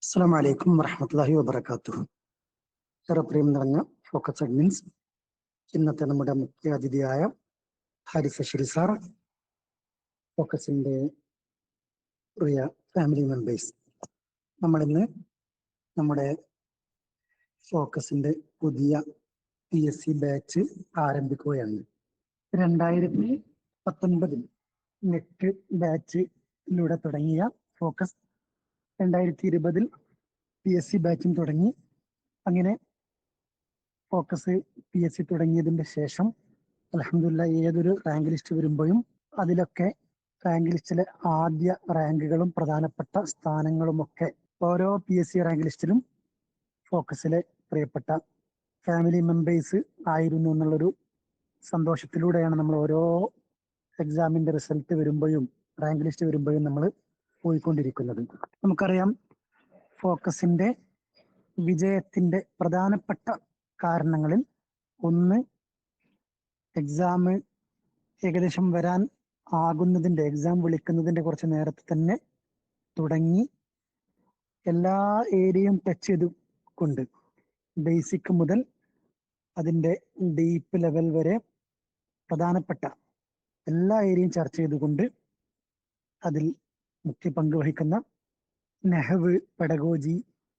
അസ്സലാമു അലൈക്കും വറഹ്മത്തുള്ളാഹി വബറകാതുഹു. ഏറെ പ്രിയം നിറഞ്ഞ ഫോക്കസ് അഡ്മിൻസ്, ഇന്നത്തെ നമ്മുടെ മുഖ്യ അതിഥിയായ ഹാരിസ് അഷ്‌രി സാർ, ഫോക്കസിന്റെ പ്രിയ ഫാമിലി മെമ്പേഴ്സ്, നമ്മളിന്ന് നമ്മുടെ ഫോക്കസിന്റെ പുതിയ PSC ബാച്ച് ആരംഭിക്കുകയാണ്. 2019 നെറ്റ് ബാച്ചിലൂടെ തുടങ്ങിയ ഫോക്കസ് 2020 PSC ബാച്ചും തുടങ്ങി. അങ്ങനെ ഫോക്കസ് PSC തുടങ്ങിയതിന്റെ ശേഷം അൽഹംദുലില്ലാഹ് ഏതൊരു റാങ്ക് ലിസ്റ്റ് വരുമ്പോഴും അതിലൊക്കെ റാങ്ക് ലിസ്റ്റിലെ ആദ്യ റാങ്കുകളും പ്രധാനപ്പെട്ട സ്ഥാനങ്ങളുമൊക്കെ ഓരോ PSC റാങ്ക് ലിസ്റ്റിലും ഫോക്കസിലെ പ്രിയപ്പെട്ട ഫാമിലി മെമ്പേഴ്സ് ആയിരുന്നു എന്നുള്ളൊരു സന്തോഷത്തിലൂടെയാണ് നമ്മൾ ഓരോ എക്സാമിന്റെ റിസൾട്ട് വരുമ്പോഴും റാങ്ക് ലിസ്റ്റ് വരുമ്പോഴും നമ്മൾ പോയിക്കൊണ്ടിരിക്കുന്നത്. നമുക്കറിയാം, ഫോക്കസിന്റെ വിജയത്തിന്റെ പ്രധാനപ്പെട്ട കാരണങ്ങളിൽ ഒന്ന്, എക്സാം ഏകദേശം വരാൻ ആകുന്നതിന്റെ, എക്സാം വിളിക്കുന്നതിന്റെ കുറച്ച് നേരത്തെ തന്നെ തുടങ്ങി എല്ലാ ഏരിയയും ടച്ച് ചെയ്തുകൊണ്ട് ബേസിക് മുതൽ അതിന്റെ ഡീപ്പ് ലെവൽ വരെ പ്രധാനപ്പെട്ട എല്ലാ ഏരിയയും ചർച്ച ചെയ്തുകൊണ്ട് അതിൽ മുഖ്യ പങ്ക് വഹിക്കുന്ന നെഹ്വ്, പെഡഗോജി,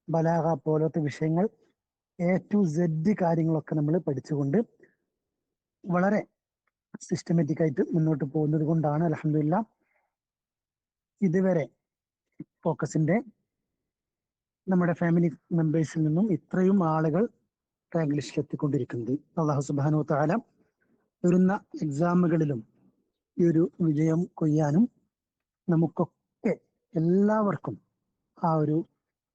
ബലാഗ പോലത്തെ വിഷയങ്ങൾ A to Z കാര്യങ്ങളൊക്കെ നമ്മൾ പഠിച്ചുകൊണ്ട് വളരെ സിസ്റ്റമാറ്റിക് ആയിട്ട് മുന്നോട്ട് പോകുന്നത് കൊണ്ടാണ് അൽഹംദുലില്ലാഹ് ഇതുവരെ ഫോക്കസിന്റെ നമ്മുടെ ഫാമിലി മെമ്പേഴ്സിൽ നിന്നും ഇത്രയും ആളുകൾ റാങ്ക് ലിസ്റ്റിൽ എത്തിക്കൊണ്ടിരിക്കുന്നത്. അല്ലാഹു സുബ്ഹാനഹു വ തആല വരുന്ന എക്സാമുകളിലും ഈ ഒരു വിജയം കൊയ്യാനും നമുക്കൊക്കെ എല്ലാവർക്കും ആ ഒരു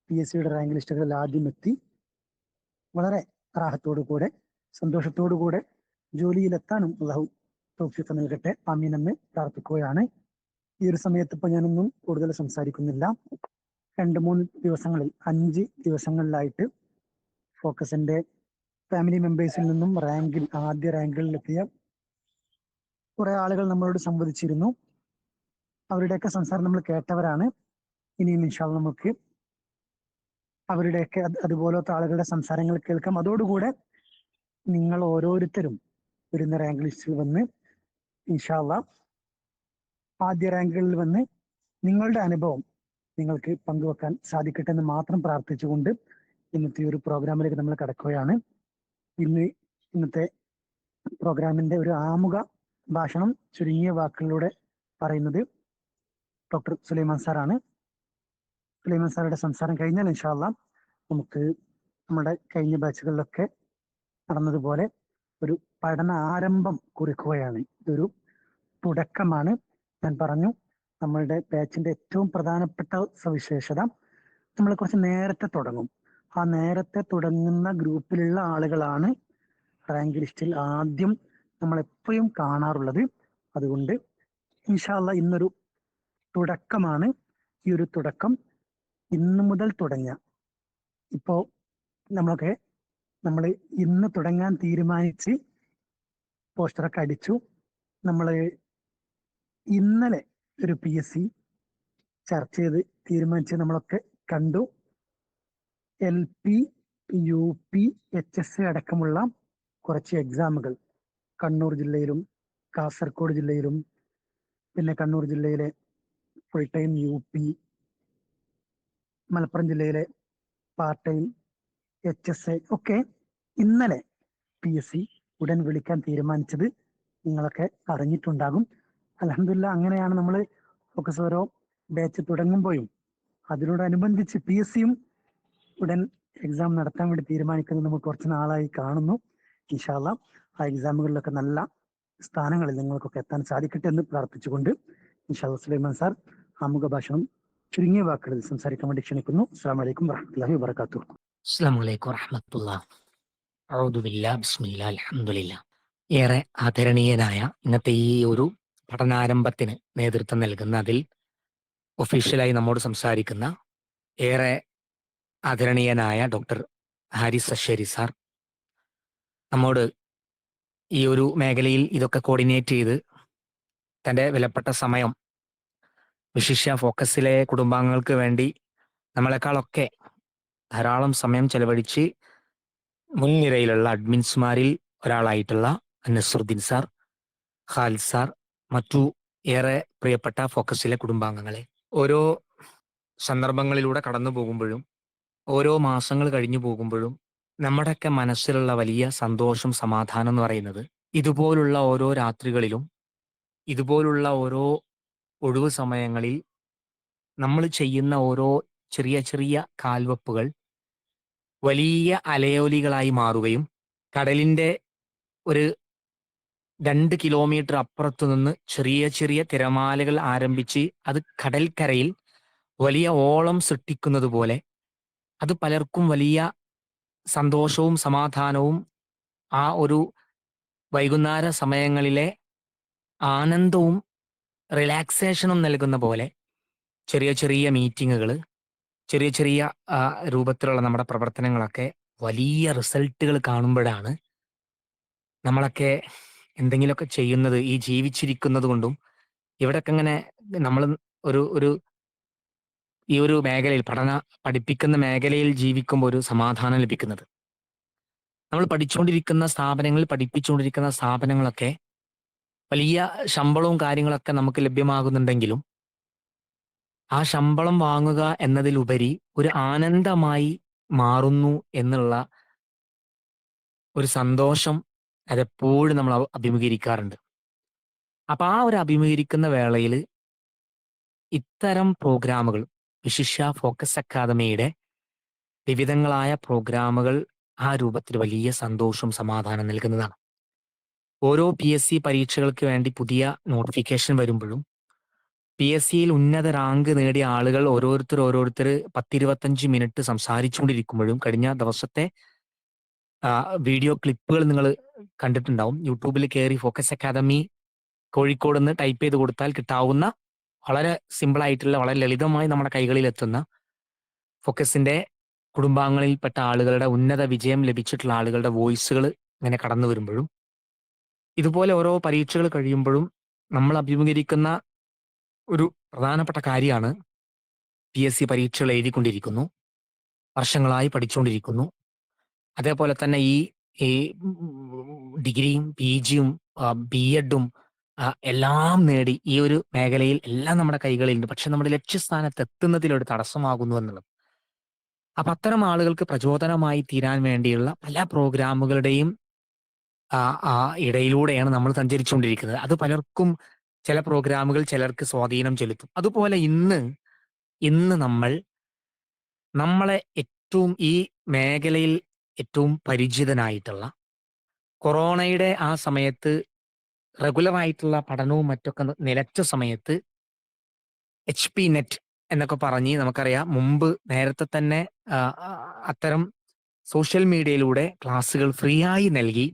PSCയുടെ റാങ്ക് ലിസ്റ്റുകളിൽ ആദ്യം എത്തി വളരെ റാഹത്തോടു കൂടെ സന്തോഷത്തോടു കൂടെ ജോലിയിലെത്താനും അല്ലാഹു തൗഫീഖ് നൽകട്ടെ, ആമീൻ എന്ന് പ്രാർത്ഥിക്കുകയാണ്. ഈ ഒരു സമയത്ത് ഇപ്പൊ ഞാനൊന്നും കൂടുതൽ സംസാരിക്കുന്നില്ല. 2-3 ദിവസങ്ങളിൽ, 5 ദിവസങ്ങളിലായിട്ട് ഫോക്കസിന്റെ ഫാമിലി മെമ്പേഴ്സിൽ നിന്നും ആദ്യ റാങ്കുകളിലെത്തിയ കുറെ ആളുകൾ നമ്മളോട് സംവദിച്ചിരുന്നു. അവരുടെയൊക്കെ സംസാരം നമ്മൾ കേട്ടവരാണ്. ഇനിയും ഇൻഷാ അല്ലാഹ് നമുക്ക് അവരുടെയൊക്കെ അതുപോലത്തെ ആളുകളുടെ സംസാരങ്ങൾ കേൾക്കാം. അതോടുകൂടെ നിങ്ങൾ ഓരോരുത്തരും വരുന്ന റാങ്ക് ലിസ്റ്റിൽ വന്ന് ഇൻഷാ അല്ലാഹ് ആദ്യ റാങ്കുകളിൽ വന്ന് നിങ്ങളുടെ അനുഭവം നിങ്ങൾക്ക് പങ്കുവെക്കാൻ സാധിക്കട്ടെ എന്ന് മാത്രം പ്രാർത്ഥിച്ചുകൊണ്ട് ഇന്നത്തെ ഒരു പ്രോഗ്രാമിലേക്ക് നമ്മൾ കടക്കുകയാണ്. ഇന്നത്തെ പ്രോഗ്രാമിന്റെ ഒരു ആമുഖ ഭാഷണം ചുരുങ്ങിയ വാക്കുകളിലൂടെ പറയുന്നത് ഡോക്ടർ സുലൈമാൻ സാറാണ്. സുലൈമാൻ സാറുടെ സംസാരം കഴിഞ്ഞാൽ ഇൻഷാ അല്ലാഹ് നമുക്ക് നമ്മുടെ കഴിഞ്ഞ ബാച്ചുകളിലൊക്കെ നടന്നതുപോലെ ഒരു പഠന ആരംഭം കുറിക്കുകയാണ്. ഇതൊരു തുടക്കമാണ്. ഞാൻ പറഞ്ഞു, നമ്മളുടെ ബാച്ചിന്റെ ഏറ്റവും പ്രധാനപ്പെട്ട സവിശേഷത, നമ്മൾ കുറച്ച് നേരത്തെ തുടങ്ങും. ആ നേരത്തെ തുടങ്ങുന്ന ഗ്രൂപ്പിലുള്ള ആളുകളാണ് റാങ്ക് ലിസ്റ്റിൽ ആദ്യം നമ്മൾ എപ്പോഴും കാണാറുള്ളത്. അതുകൊണ്ട് ഇൻഷാ അല്ലാഹ് ഇന്നൊരു തുടക്കമാണ്. ഈ ഒരു തുടക്കം ഇന്ന് മുതൽ തുടങ്ങിയ, ഇപ്പോ നമ്മൾ ഇന്ന് തുടങ്ങാൻ തീരുമാനിച്ച് പോസ്റ്ററൊക്കെ അടിച്ചു. നമ്മൾ ഇന്നലെ ഒരു PSC ചർച്ച ചെയ്ത് തീരുമാനിച്ച് നമ്മളൊക്കെ കണ്ടു. LP, UP, HSA അടക്കമുള്ള കുറച്ച് എക്സാമുകൾ കണ്ണൂർ ജില്ലയിലും കാസർഗോഡ് ജില്ലയിലും പിന്നെ കണ്ണൂർ ജില്ലയിലെ ഫുൾ ടൈം UP, മലപ്പുറം ജില്ലയിലെ പാർട്ട് ടൈം HSA ഒക്കെ ഇന്നലെ PSC ഉടൻ വിളിക്കാൻ തീരുമാനിച്ചത് നിങ്ങളൊക്കെ അറിഞ്ഞിട്ടുണ്ടാകും. അൽഹംദുലില്ലാഹ് അങ്ങനെയാണ് നമ്മൾ ഫോക്കസ് ഓരോ ബാച്ച് തുടങ്ങുമ്പോഴും അതിനോടനുബന്ധിച്ച് PSCയും ഉടൻ എക്സാം നടത്താൻ വേണ്ടി തീരുമാനിക്കുന്നത് നമുക്ക് കുറച്ച് നാളായി കാണുന്നു. ഇൻഷാ അല്ലാഹ് ആ എക്സാമുകളിലൊക്കെ നല്ല സ്ഥാനങ്ങളിൽ നിങ്ങൾക്കൊക്കെ എത്താൻ സാധിക്കട്ടെ എന്ന് പ്രാർത്ഥിച്ചുകൊണ്ട് ഇൻഷാ അല്ലാഹ് സുലൈമാൻ സാർ ആമുഖ ഭാഷണം ചുരുങ്ങിയ വാക്കുകളിൽ സംസാരിക്കാൻ വേണ്ടി ക്ഷണിക്കുന്നു. അസ്സലാമു അലൈക്കും വറഹ്മത്തുള്ളാഹി വബറകാതുഹു. അസ്സലാമു അലൈക്കും വറഹ്മത്തുള്ളാഹി. അഊദു ബില്ലാഹി ബിസ്മില്ലാഹി അൽഹംദുലില്ലാഹ്. ഏറെ ആദരണീയനായ ഇന്നത്തെ ഈ ഒരു പഠനാരംഭത്തിന് നേതൃത്വം നൽകുന്ന, അതിൽ ഒഫീഷ്യലായി നമ്മോട് സംസാരിക്കുന്ന ഏറെ ആദരണീയനായ ഡോക്ടർ ഹാരിസ് അഷ്‌രി സാർ, നമ്മോട് ഈ ഒരു മേഖലയിൽ ഇതൊക്കെ കോർഡിനേറ്റ് ചെയ്ത് തൻ്റെ വിലപ്പെട്ട സമയം വിശിഷ്യ ഫോക്കസിലെ കുടുംബാംഗങ്ങൾക്ക് വേണ്ടി നമ്മളെക്കാളൊക്കെ ധാരാളം സമയം ചെലവഴിച്ച് മുൻനിരയിലുള്ള അഡ്മിൻസ്മാരിൽ ഒരാളായിട്ടുള്ള നസറുദ്ദീൻ സാർ, ഖാലിദ് സാർ, മറ്റു ഏറെ പ്രിയപ്പെട്ട ഫോക്കസിലെ കുടുംബാംഗങ്ങളെ, ഓരോ സന്ദർഭങ്ങളിലൂടെ കടന്നു പോകുമ്പോഴും ഓരോ മാസങ്ങൾ കഴിഞ്ഞു പോകുമ്പോഴും നമ്മുടെയൊക്കെ മനസ്സിലുള്ള വലിയ സന്തോഷം, സമാധാനം എന്ന് പറയുന്നത് ഇതുപോലുള്ള ഓരോ രാത്രികളിലും ഇതുപോലുള്ള ഓരോ ഒഴിവു സമയങ്ങളിൽ നമ്മൾ ചെയ്യുന്ന ഓരോ ചെറിയ ചെറിയ കാൽവെപ്പുകൾ വലിയ അലയൊലികളായി മാറുകയും കടലിന്റെ ഒരു 2 കിലോമീറ്റർ അപ്പുറത്തു നിന്ന് ചെറിയ ചെറിയ തിരമാലകൾ ആരംഭിച്ച് അത് കടൽക്കരയിൽ വലിയ ഓളം സൃഷ്ടിക്കുന്നത് പോലെ അത് പലർക്കും വലിയ സന്തോഷവും സമാധാനവും ആ ഒരു വൈകുന്നേര സമയങ്ങളിലെ ആനന്ദവും റിലാക്സേഷനും നൽകുന്ന പോലെ ചെറിയ ചെറിയ മീറ്റിങ്ങുകൾ, ചെറിയ ചെറിയ രൂപത്തിലുള്ള നമ്മുടെ പ്രവർത്തനങ്ങളൊക്കെ വലിയ റിസൾട്ടുകൾ കാണുമ്പോഴാണ് നമ്മളൊക്കെ എന്തെങ്കിലുമൊക്കെ ചെയ്യുന്നത് ഈ ജീവിച്ചിരിക്കുന്നത് കൊണ്ടും ഇവിടെയൊക്കെ ഇങ്ങനെ നമ്മൾ ഒരു ഒരു ഈ ഒരു മേഖലയിൽ പഠിപ്പിക്കുന്ന മേഖലയിൽ ജീവിക്കുമ്പോൾ ഒരു സമാധാനം ലഭിക്കുന്നത്. നമ്മൾ പഠിച്ചുകൊണ്ടിരിക്കുന്ന സ്ഥാപനങ്ങളിൽ പഠിപ്പിച്ചുകൊണ്ടിരിക്കുന്ന സ്ഥാപനങ്ങളൊക്കെ വലിയ ശമ്പളവും കാര്യങ്ങളൊക്കെ നമുക്ക് ലഭ്യമാകുന്നുണ്ടെങ്കിലും ആ ശമ്പളം വാങ്ങുക എന്നതിലുപരി ഒരു ആനന്ദമായി മാറുന്നു എന്നുള്ള ഒരു സന്തോഷം അതെപ്പോഴും നമ്മൾ അഭിമുഖീകരിക്കാറുണ്ട്. അപ്പൊ ആ ഒരു അഭിമുഖീകരിക്കുന്ന വേളയിൽ ഇത്തരം പ്രോഗ്രാമുകൾ, വിശിഷ്യ ഫോക്കസ് അക്കാദമിയുടെ വിവിധങ്ങളായ പ്രോഗ്രാമുകൾ ആ രൂപത്തിൽ വലിയ സന്തോഷവും സമാധാനം നൽകുന്നതാണ്. ഓരോ PSC പരീക്ഷകൾക്ക് വേണ്ടി പുതിയ നോട്ടിഫിക്കേഷൻ വരുമ്പോഴും PSCയിൽ ഉന്നത റാങ്ക് നേടിയ ആളുകൾ ഓരോരുത്തർ 10-25 മിനിറ്റ് സംസാരിച്ചുകൊണ്ടിരിക്കുമ്പോഴും കഴിഞ്ഞ ദിവസത്തെ വീഡിയോ ക്ലിപ്പുകൾ നിങ്ങൾ കണ്ടിട്ടുണ്ടാവും. യൂട്യൂബിൽ കയറി ഫോക്കസ് അക്കാദമി കോഴിക്കോട് നിന്ന് ടൈപ്പ് ചെയ്ത് കൊടുത്താൽ കിട്ടാവുന്ന വളരെ സിമ്പിൾ ആയിട്ടുള്ള, വളരെ ലളിതമായി നമ്മുടെ കൈകളിൽ എത്തുന്ന ഫോക്കസിന്റെ കുടുംബാംഗങ്ങളിൽപ്പെട്ട ആളുകളുടെ ഉന്നത വിജയം ലഭിച്ചിട്ടുള്ള ആളുകളുടെ വോയിസുകൾ ഇങ്ങനെ കടന്നു വരുമ്പോഴും ഇതുപോലെ ഓരോ പരീക്ഷകൾ കഴിയുമ്പോഴും നമ്മൾ അഭിമുഖീകരിക്കുന്ന ഒരു പ്രധാനപ്പെട്ട കാര്യമാണ് PSC പരീക്ഷകൾ എഴുതിക്കൊണ്ടിരിക്കുന്നു, വർഷങ്ങളായി പഠിച്ചുകൊണ്ടിരിക്കുന്നു. അതേപോലെ തന്നെ ഈ ഈ ഡിഗ്രിയും PGയും BEdും എല്ലാം നേടി ഈ ഒരു മേഖലയിൽ എല്ലാം നമ്മുടെ കൈകളിലുണ്ട്. പക്ഷെ നമ്മുടെ ലക്ഷ്യസ്ഥാനത്ത് എത്തുന്നതിൽ ഒരു തടസ്സമാകുന്നു എന്നുള്ളത്. അപ്പൊ അത്തരം ആളുകൾക്ക് പ്രചോദനമായി തീരാൻ വേണ്ടിയുള്ള പല പ്രോഗ്രാമുകളുടെയും ഇടയിലൂടെയാണ് നമ്മൾ സഞ്ചരിച്ചുകൊണ്ടിരിക്കുന്നത്. അത് പലർക്കും ചില പ്രോഗ്രാമുകൾ ചിലർക്ക് സ്വാധീനം ചെലുത്തും. അതുപോലെ ഇന്ന് നമ്മളെ ഏറ്റവും ഈ മേഖലയിൽ ഏറ്റവും പരിചിതനായിട്ടുള്ള, കൊറോണയുടെ ആ സമയത്ത് റെഗുലർ പഠനവും മറ്റൊക്കെ നിലച്ച സമയത്ത് HP നെറ്റ് എന്നൊക്കെ പറഞ്ഞ് നമുക്കറിയാം, മുമ്പ് നേരത്തെ തന്നെ അത്തരം സോഷ്യൽ മീഡിയയിലൂടെ ക്ലാസ്സുകൾ ഫ്രീ ആയി നൽകി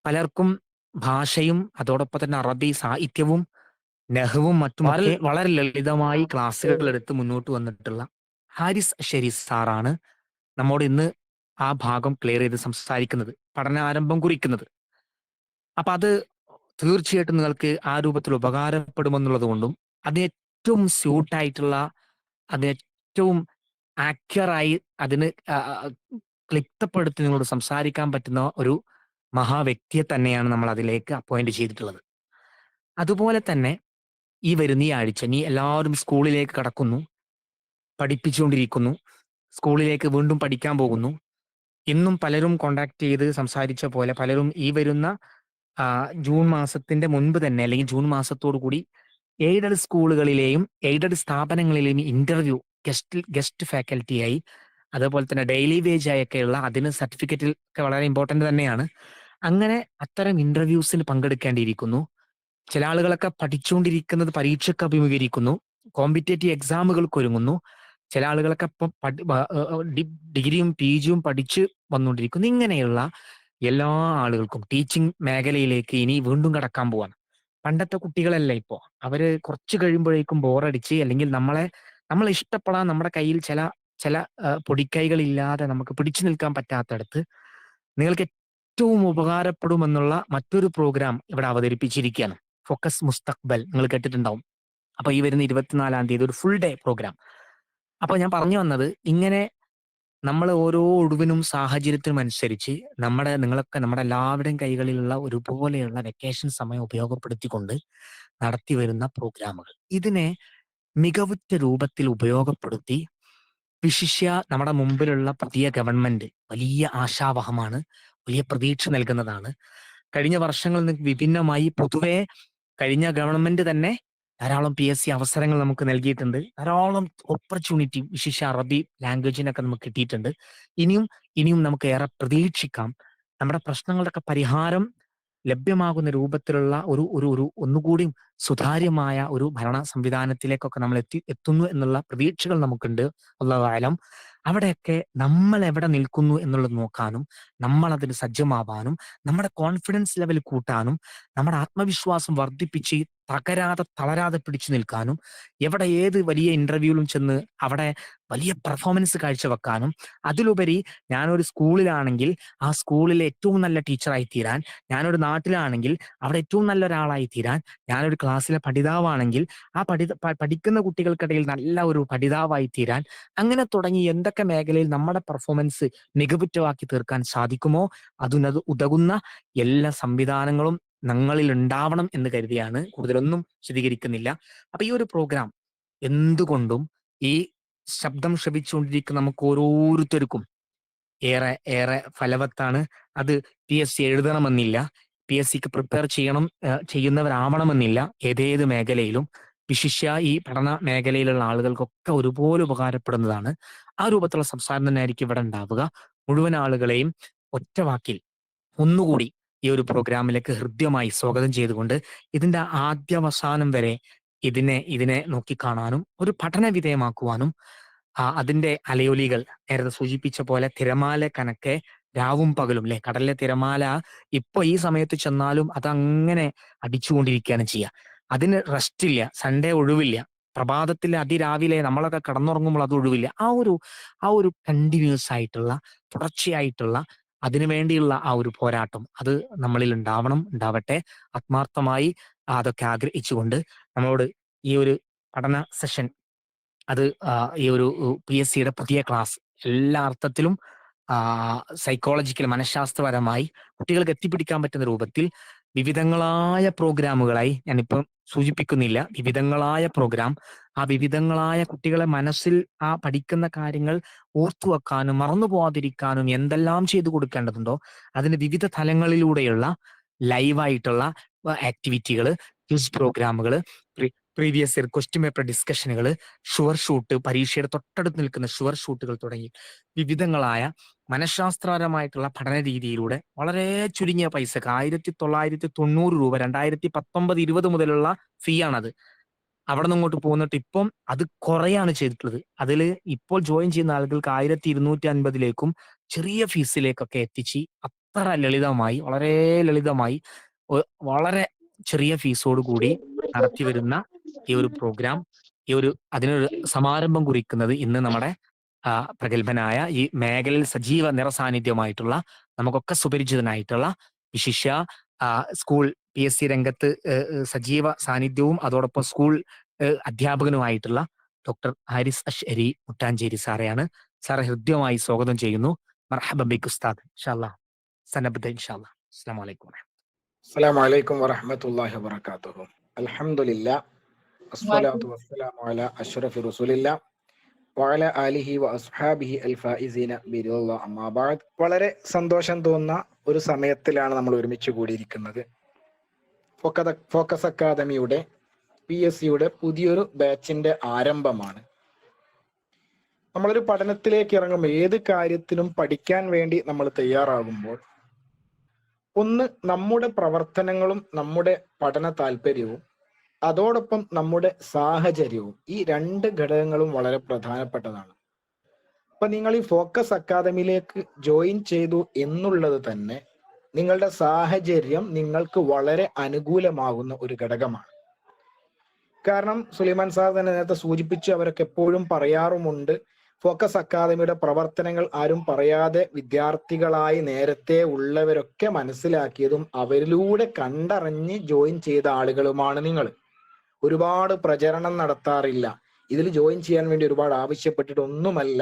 പലർക്കും ഭാഷയും അതോടൊപ്പം തന്നെ അറബി സാഹിത്യവും നഹ്വും മറ്റുമൊക്കെ വളരെ ലളിതമായി ക്ലാസ്സുകൾ എടുത്ത് മുന്നോട്ട് വന്നിട്ടുള്ള ഹാരിസ് ഷെരീഫ് സാറാണ് നമ്മോട് ഇന്ന് ആ ഭാഗം ക്ലിയർ ചെയ്ത് സംസാരിക്കുന്നത്, പഠനാരംഭം കുറിക്കുന്നത്. അപ്പൊ അത് തീർച്ചയായിട്ടും നിങ്ങൾക്ക് ആ രൂപത്തിൽ ഉപകാരപ്പെടുമെന്നുള്ളത് കൊണ്ടും അതിന് ഏറ്റവും സ്യൂട്ടായിട്ടുള്ള, അതിന് ഏറ്റവും ആക്യുറായി അതിന് ക്ലിപ്തപ്പെടുത്തി നിങ്ങളോട് സംസാരിക്കാൻ പറ്റുന്ന ഒരു മഹാവ്യക്തിയെ തന്നെയാണ് നമ്മൾ അതിലേക്ക് അപ്പോയിന്റ് ചെയ്തിട്ടുള്ളത്. അതുപോലെ തന്നെ ഈ വരുന്ന ഈ ആഴ്ച നീ എല്ലാവരും സ്കൂളിലേക്ക് കടക്കുന്നു, പഠിപ്പിച്ചുകൊണ്ടിരിക്കുന്നു, സ്കൂളിലേക്ക് വീണ്ടും പഠിക്കാൻ പോകുന്നു. ഇന്നും പലരും കോണ്ടാക്ട് ചെയ്ത് സംസാരിച്ച പോലെ പലരും ഈ വരുന്ന ജൂൺ മാസത്തിന്റെ മുൻപ് തന്നെ അല്ലെങ്കിൽ ജൂൺ മാസത്തോടു കൂടി എയ്ഡഡ് സ്കൂളുകളിലെയും എയ്ഡഡ് സ്ഥാപനങ്ങളിലെയും ഇന്റർവ്യൂ ഗസ്റ്റ് ഫാക്കൽറ്റിയായി, അതേപോലെ തന്നെ ഡെയിലി വേജ് ആയൊക്കെയുള്ള അതിന് സർട്ടിഫിക്കറ്റിൽ ഒക്കെ വളരെ ഇമ്പോർട്ടന്റ് തന്നെയാണ്. അങ്ങനെ അത്തരം ഇന്റർവ്യൂസിന് പങ്കെടുക്കേണ്ടിയിരിക്കുന്നു. ചില ആളുകളൊക്കെ പഠിച്ചുകൊണ്ടിരിക്കുന്നത് പരീക്ഷയ്ക്ക് അഭിമുഖീകരിക്കുന്നു, കോമ്പറ്റേറ്റീവ് എക്സാമുകൾക്ക് ഒരുങ്ങുന്നു. ചില ആളുകളൊക്കെ ഇപ്പം ഡിഗ്രിയും PGയും പഠിച്ച് വന്നുകൊണ്ടിരിക്കുന്നു. ഇങ്ങനെയുള്ള എല്ലാ ആളുകൾക്കും ടീച്ചിങ് മേഖലയിലേക്ക് ഇനി വീണ്ടും കടക്കാൻ പോവാണ്. പണ്ടത്തെ കുട്ടികളല്ല ഇപ്പോ, അവര് കുറച്ച് കഴിയുമ്പോഴേക്കും ബോറടിച്ച് അല്ലെങ്കിൽ നമ്മളെ ഇഷ്ടപ്പെടാൻ നമ്മുടെ കയ്യിൽ ചില പൊടിക്കൈകളില്ലാതെ നമുക്ക് പിടിച്ചു നിൽക്കാൻ പറ്റാത്തടത്ത് നിങ്ങൾക്ക് ഏറ്റവും ഉപകാരപ്പെടുമെന്നുള്ള മറ്റൊരു പ്രോഗ്രാം ഇവിടെ അവതരിപ്പിച്ചിരിക്കുകയാണ്. ഫോക്കസ് മുസ്തഖ്ബൽ നിങ്ങൾ കേട്ടിട്ടുണ്ടാവും. അപ്പൊ ഈ വരുന്ന 24-ാം തീയതി ഒരു ഫുൾ ഡേ പ്രോഗ്രാം. അപ്പൊ ഞാൻ പറഞ്ഞു വന്നത്, ഇങ്ങനെ നമ്മൾ ഓരോ ഒഴിവിനും സാഹചര്യത്തിനും അനുസരിച്ച് നിങ്ങളൊക്കെ നമ്മുടെ എല്ലാവരുടെയും കൈകളിലുള്ള ഒരുപോലെയുള്ള വെക്കേഷൻ സമയം ഉപയോഗപ്പെടുത്തിക്കൊണ്ട് നടത്തി വരുന്ന പ്രോഗ്രാമുകൾ, ഇതിനെ മികവുറ്റ രൂപത്തിൽ ഉപയോഗപ്പെടുത്തി വിശിഷ്യ നമ്മുടെ മുമ്പിലുള്ള പുതിയ ഗവൺമെന്റ് വലിയ ആശാവഹമാണ്, വലിയ പ്രതീക്ഷ നൽകുന്നതാണ്. കഴിഞ്ഞ വർഷങ്ങളിൽ നിന്ന് വിഭിന്നമായി പൊതുവെ കഴിഞ്ഞ ഗവൺമെന്റ് തന്നെ ധാരാളം PSC അവസരങ്ങൾ നമുക്ക് നൽകിയിട്ടുണ്ട്. ധാരാളം ഓപ്പർച്യൂണിറ്റി വിശിഷ്യ അറബി ലാംഗ്വേജിനൊക്കെ നമുക്ക് കിട്ടിയിട്ടുണ്ട്. ഇനിയും നമുക്ക് ഏറെ പ്രതീക്ഷിക്കാം. നമ്മുടെ പ്രശ്നങ്ങളുടെയൊക്കെ പരിഹാരം ലഭ്യമാകുന്ന രൂപത്തിലുള്ള ഒരു ഒരു ഒരു ഒന്നുകൂടി സുതാര്യമായ ഒരു ഭരണ സംവിധാനത്തിലേക്കൊക്കെ നമ്മൾ എത്തുന്നു എന്നുള്ള പ്രതീക്ഷകൾ നമുക്കുണ്ട്. അല്ലാഹു അഅലം. അവിടെയൊക്കെ നമ്മൾ എവിടെ നിൽക്കുന്നു എന്നുള്ളത് നോക്കാനും, നമ്മൾ അതിന് സജ്ജമാവാനും, നമ്മുടെ കോൺഫിഡൻസ് ലെവൽ കൂട്ടാനും, നമ്മുടെ ആത്മവിശ്വാസം വർദ്ധിപ്പിച്ച് തളരാതെ പിടിച്ചു നിൽക്കാനും, എവിടെ ഏത് വലിയ ഇന്റർവ്യൂവിലും ചെന്ന് അവിടെ വലിയ പെർഫോമൻസ് കാഴ്ചവെക്കാനും, അതിലുപരി ഞാനൊരു സ്കൂളിലാണെങ്കിൽ ആ സ്കൂളിലെ ഏറ്റവും നല്ല ടീച്ചറായി തീരാൻ, ഞാനൊരു നാട്ടിലാണെങ്കിൽ അവിടെ ഏറ്റവും നല്ല ഒരാളായി തീരാൻ, ഞാനൊരു ക്ലാസ്സിലെ പഠിതാവാണെങ്കിൽ ആ പഠിക്കുന്ന കുട്ടികൾക്കിടയിൽ നല്ല ഒരു പഠിതാവായി തീരാൻ, അങ്ങനെ തുടങ്ങി എന്തൊക്കെ മേഖലയിൽ നമ്മുടെ പെർഫോമൻസ് മികവുറ്റവാക്കി തീർക്കാൻ സാധിക്കുമോ അതിനത് ഉതകുന്ന എല്ലാ സംവിധാനങ്ങളും ഞങ്ങളിൽ ഉണ്ടാവണം എന്ന് കരുതിയാണ് കൂടുതലൊന്നും വിശദീകരിക്കുന്നില്ല. അപ്പൊ ഈ ഒരു പ്രോഗ്രാം എന്തുകൊണ്ടും ഈ ശബ്ദം ശ്രവിച്ചുകൊണ്ടിരിക്കുന്ന നമുക്ക് ഓരോരുത്തർക്കും ഏറെ ഏറെ ഫലവത്താണ്. അത് PSC എഴുതണമെന്നില്ല, PSCക്ക് പ്രിപ്പയർ ചെയ്യുന്നവരാവണമെന്നില്ല. ഏതേത് മേഖലയിലും വിശിഷ്യ ഈ പഠന മേഖലയിലുള്ള ആളുകൾക്കൊക്കെ ഒരുപോലെ ഉപകാരപ്പെടുന്നതാണ്. ആ രൂപത്തിലുള്ള സംസാരം തന്നെ ആയിരിക്കും ഇവിടെ ഉണ്ടാവുക. മുഴുവൻ ആളുകളെയും ഒറ്റവാക്കിൽ ഒന്നുകൂടി ഈ ഒരു പ്രോഗ്രാമിലേക്ക് ഹൃദ്യമായി സ്വാഗതം ചെയ്തുകൊണ്ട് ഇതിന്റെ ആദ്യാവസാനം വരെ ഇതിനെ നോക്കിക്കാണാനും ഒരു പഠന വിധേയമാക്കുവാനും, അതിന്റെ അലയൊലികൾ നേരത്തെ സൂചിപ്പിച്ച പോലെ തിരമാല കണക്കെ രാവും പകലും അല്ലെ, കടലിലെ തിരമാല ഇപ്പൊ ഈ സമയത്ത് ചെന്നാലും അതങ്ങനെ അടിച്ചുകൊണ്ടിരിക്കുകയാണ് ചെയ്യുക. അതിന് റെസ്റ്റ് ഇല്ല, സൺഡേ ഒഴിവില്ല, പ്രഭാതത്തിൽ അതിരാവിലെ നമ്മളൊക്കെ കടന്നുറങ്ങുമ്പോൾ അത് ഒഴിവില്ല. ആ ഒരു കണ്ടിന്യൂസ് ആയിട്ടുള്ള തുടർച്ചയായിട്ടുള്ള അതിനുവേണ്ടിയുള്ള ആ ഒരു പോരാട്ടം അത് നമ്മളിൽ ഉണ്ടാവട്ടെ. ആത്മാർത്ഥമായി അതൊക്കെ ആഗ്രഹിച്ചുകൊണ്ട് നമ്മളോട് ഈ ഒരു പഠന സെഷൻ അത് ഈ ഒരു PSCയുടെ പുതിയ ക്ലാസ് എല്ലാ അർത്ഥത്തിലും സൈക്കോളജിക്കൽ മനഃശാസ്ത്രപരമായി കുട്ടികൾക്ക് എത്തിപ്പിടിക്കാൻ പറ്റുന്ന രൂപത്തിൽ വിവിധങ്ങളായ പ്രോഗ്രാമുകളായി, ഞാനിപ്പം സൂചിപ്പിക്കുന്നില്ല, വിവിധങ്ങളായ പ്രോഗ്രാം, ആ വിവിധങ്ങളായ കുട്ടികളെ മനസ്സിൽ ആ പഠിക്കുന്ന കാര്യങ്ങൾ ഓർത്തു വെക്കാനും മറന്നു പോവാതിരിക്കാനും എന്തെല്ലാം ചെയ്തു കൊടുക്കേണ്ടതുണ്ടോ അതിന് വിവിധ തലങ്ങളിലൂടെയുള്ള ലൈവായിട്ടുള്ള ആക്ടിവിറ്റികൾ, ക്വിസ് പ്രോഗ്രാമുകൾ, പ്രീവിയസ് ഇയർ ക്വസ്റ്റ്യൻ പേപ്പർ ഡിസ്കഷനുകൾ, ഷുവർ ഷൂട്ട്, പരീക്ഷയുടെ തൊട്ടടുത്ത് നിൽക്കുന്ന ഷുവർ ഷൂട്ടുകൾ തുടങ്ങി വിവിധങ്ങളായ മനഃശാസ്ത്രപരമായിട്ടുള്ള പഠന രീതിയിലൂടെ വളരെ ചുരുങ്ങിയ പൈസക്ക് 1990 രൂപ 2019-20 മുതലുള്ള ഫീ ആണത്. അവിടെ നിന്ന് ഇങ്ങോട്ട് പോന്നിട്ട് ഇപ്പം അത് കുറയാണ് ചെയ്തിട്ടുള്ളത്. അതിൽ ഇപ്പോൾ ജോയിൻ ചെയ്യുന്ന ആളുകൾക്ക് 1250 ചെറിയ ഫീസിലേക്കൊക്കെ എത്തിച്ച് അത്ര ലളിതമായി, വളരെ ലളിതമായി, വളരെ ചെറിയ ഫീസോട് കൂടി നടത്തി വരുന്ന ഈ ഒരു പ്രോഗ്രാം, അതിനൊരു സമാരംഭം കുറിക്കുന്നത് ഇന്ന് നമ്മുടെ പ്രഗത്ഭനായ ഈ മേഖലയിൽ സജീവ നിറസാന്നിധ്യമായിട്ടുള്ള നമുക്കൊക്കെ സുപരിചിതനായിട്ടുള്ള വിശിഷ്യ സ്കൂൾ PSC രംഗത്ത് സജീവ സാന്നിധ്യവും അതോടൊപ്പം സ്കൂൾ അധ്യാപകനുമായിട്ടുള്ള ഡോക്ടർ ഹാരിസ് അഷ്അരി മുട്ടാഞ്ചേരി സാറെയാണ്. സാറെ ഹൃദ്യമായി സ്വാഗതം ചെയ്യുന്നു. മർഹബൻ ബിക് ഉസ്താദ്. ഇൻഷാ അല്ലാഹ് സനബ്ദ ഇൻഷാ അല്ലാഹ്. അസ്സലാമു അലൈക്കും. അസ്സലാമു അലൈക്കും വറഹ്മത്തുള്ളാഹി വബറകാതുഹു. അൽഹംദുലില്ലാ വസ്സലാത്തു വസ്സലാമു അലാ അഷ്റഫി റസൂലില്ലാ വഅലാ ആലിഹി വഅസ്ഹാബിഹി അൽഫായിസീന ബിറില്ലാഹി അമ്മാ ബഅദ്. വളരെ സന്തോഷം തോന്നുന്ന ഒരു സമയത്തിലാണ് നമ്മൾ ഒരുമിച്ച് കൂടിയിരിക്കുന്നത്. ഫോക്കസ് അക്കാദമിയുടെ PSCയുടെ പുതിയൊരു ബാച്ചിന്റെ ആരംഭമാണ്. നമ്മളൊരു പഠനത്തിലേക്ക് ഇറങ്ങുമ്പോൾ, ഏത് കാര്യത്തിനും പഠിക്കാൻ വേണ്ടി നമ്മൾ തയ്യാറാകുമ്പോൾ, ഒന്ന് നമ്മുടെ പ്രവർത്തനങ്ങളും നമ്മുടെ പഠന താല്പര്യവും അതോടൊപ്പം നമ്മുടെ സാഹചര്യവും, ഈ രണ്ട് ഘടകങ്ങളും വളരെ പ്രധാനപ്പെട്ടതാണ്. അപ്പൊ നിങ്ങൾ ഈ ഫോക്കസ് അക്കാദമിയിലേക്ക് ജോയിൻ ചെയ്തു എന്നുള്ളത് തന്നെ നിങ്ങളുടെ സാഹചര്യം നിങ്ങൾക്ക് വളരെ അനുകൂലമാകുന്ന ഒരു ഘടകമാണ്. കാരണം സുലൈമാൻ സാർ തന്നെ നേരത്തെ സൂചിപ്പിച്ചു, അവരൊക്കെ എപ്പോഴും പറയാറുമുണ്ട്, ഫോക്കസ് അക്കാദമിയുടെ പ്രവർത്തനങ്ങൾ ആരും പറയാതെ വിദ്യാർത്ഥികളായി നേരത്തെ ഉള്ളവരൊക്കെ മനസ്സിലാക്കിയതും അവരിലൂടെ കണ്ടറിഞ്ഞ് ജോയിൻ ചെയ്ത ആളുകളുമാണ് നിങ്ങൾ. ഒരുപാട് പ്രചരണം നടത്താറില്ല. ഇതിൽ ജോയിൻ ചെയ്യാൻ വേണ്ടി ഒരുപാട് ആവശ്യപ്പെട്ടിട്ടൊന്നുമല്ല.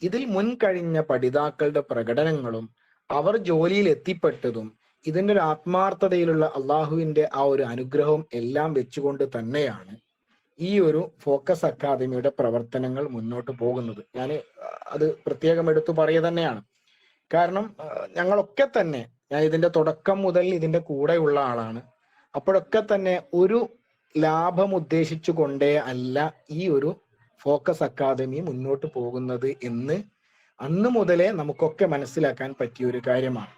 ഇതിൽ മുൻകഴിഞ്ഞ പഠിതാക്കളുടെ പ്രകടനങ്ങളും അവർ ജോലിയിൽ എത്തിപ്പെട്ടതും ഇതിന്റെ ഒരു ആത്മാർത്ഥതയിലുള്ള അള്ളാഹുവിന്റെ ആ ഒരു അനുഗ്രഹവും എല്ലാം വെച്ചുകൊണ്ട് തന്നെയാണ് ഈ ഒരു ഫോക്കസ് അക്കാദമിയുടെ പ്രവർത്തനങ്ങൾ മുന്നോട്ട് പോകുന്നത്. ഞാൻ അത് പ്രത്യേകം എടുത്തു പറയുക തന്നെയാണ്. കാരണം ഞങ്ങളൊക്കെ തന്നെ, ഞാൻ ഇതിന്റെ തുടക്കം മുതൽ ഇതിന്റെ കൂടെയുള്ള ആളാണ്. അപ്പോഴൊക്കെ തന്നെ ഒരു ലാഭം ഉദ്ദേശിച്ചു കൊണ്ടേ അല്ല ഈ ഒരു ഫോക്കസ് അക്കാദമി മുന്നോട്ട് പോകുന്നത് എന്ന് അന്ന് മുതലേ നമുക്കൊക്കെ മനസ്സിലാക്കാൻ പറ്റിയ ഒരു കാര്യമാണ്.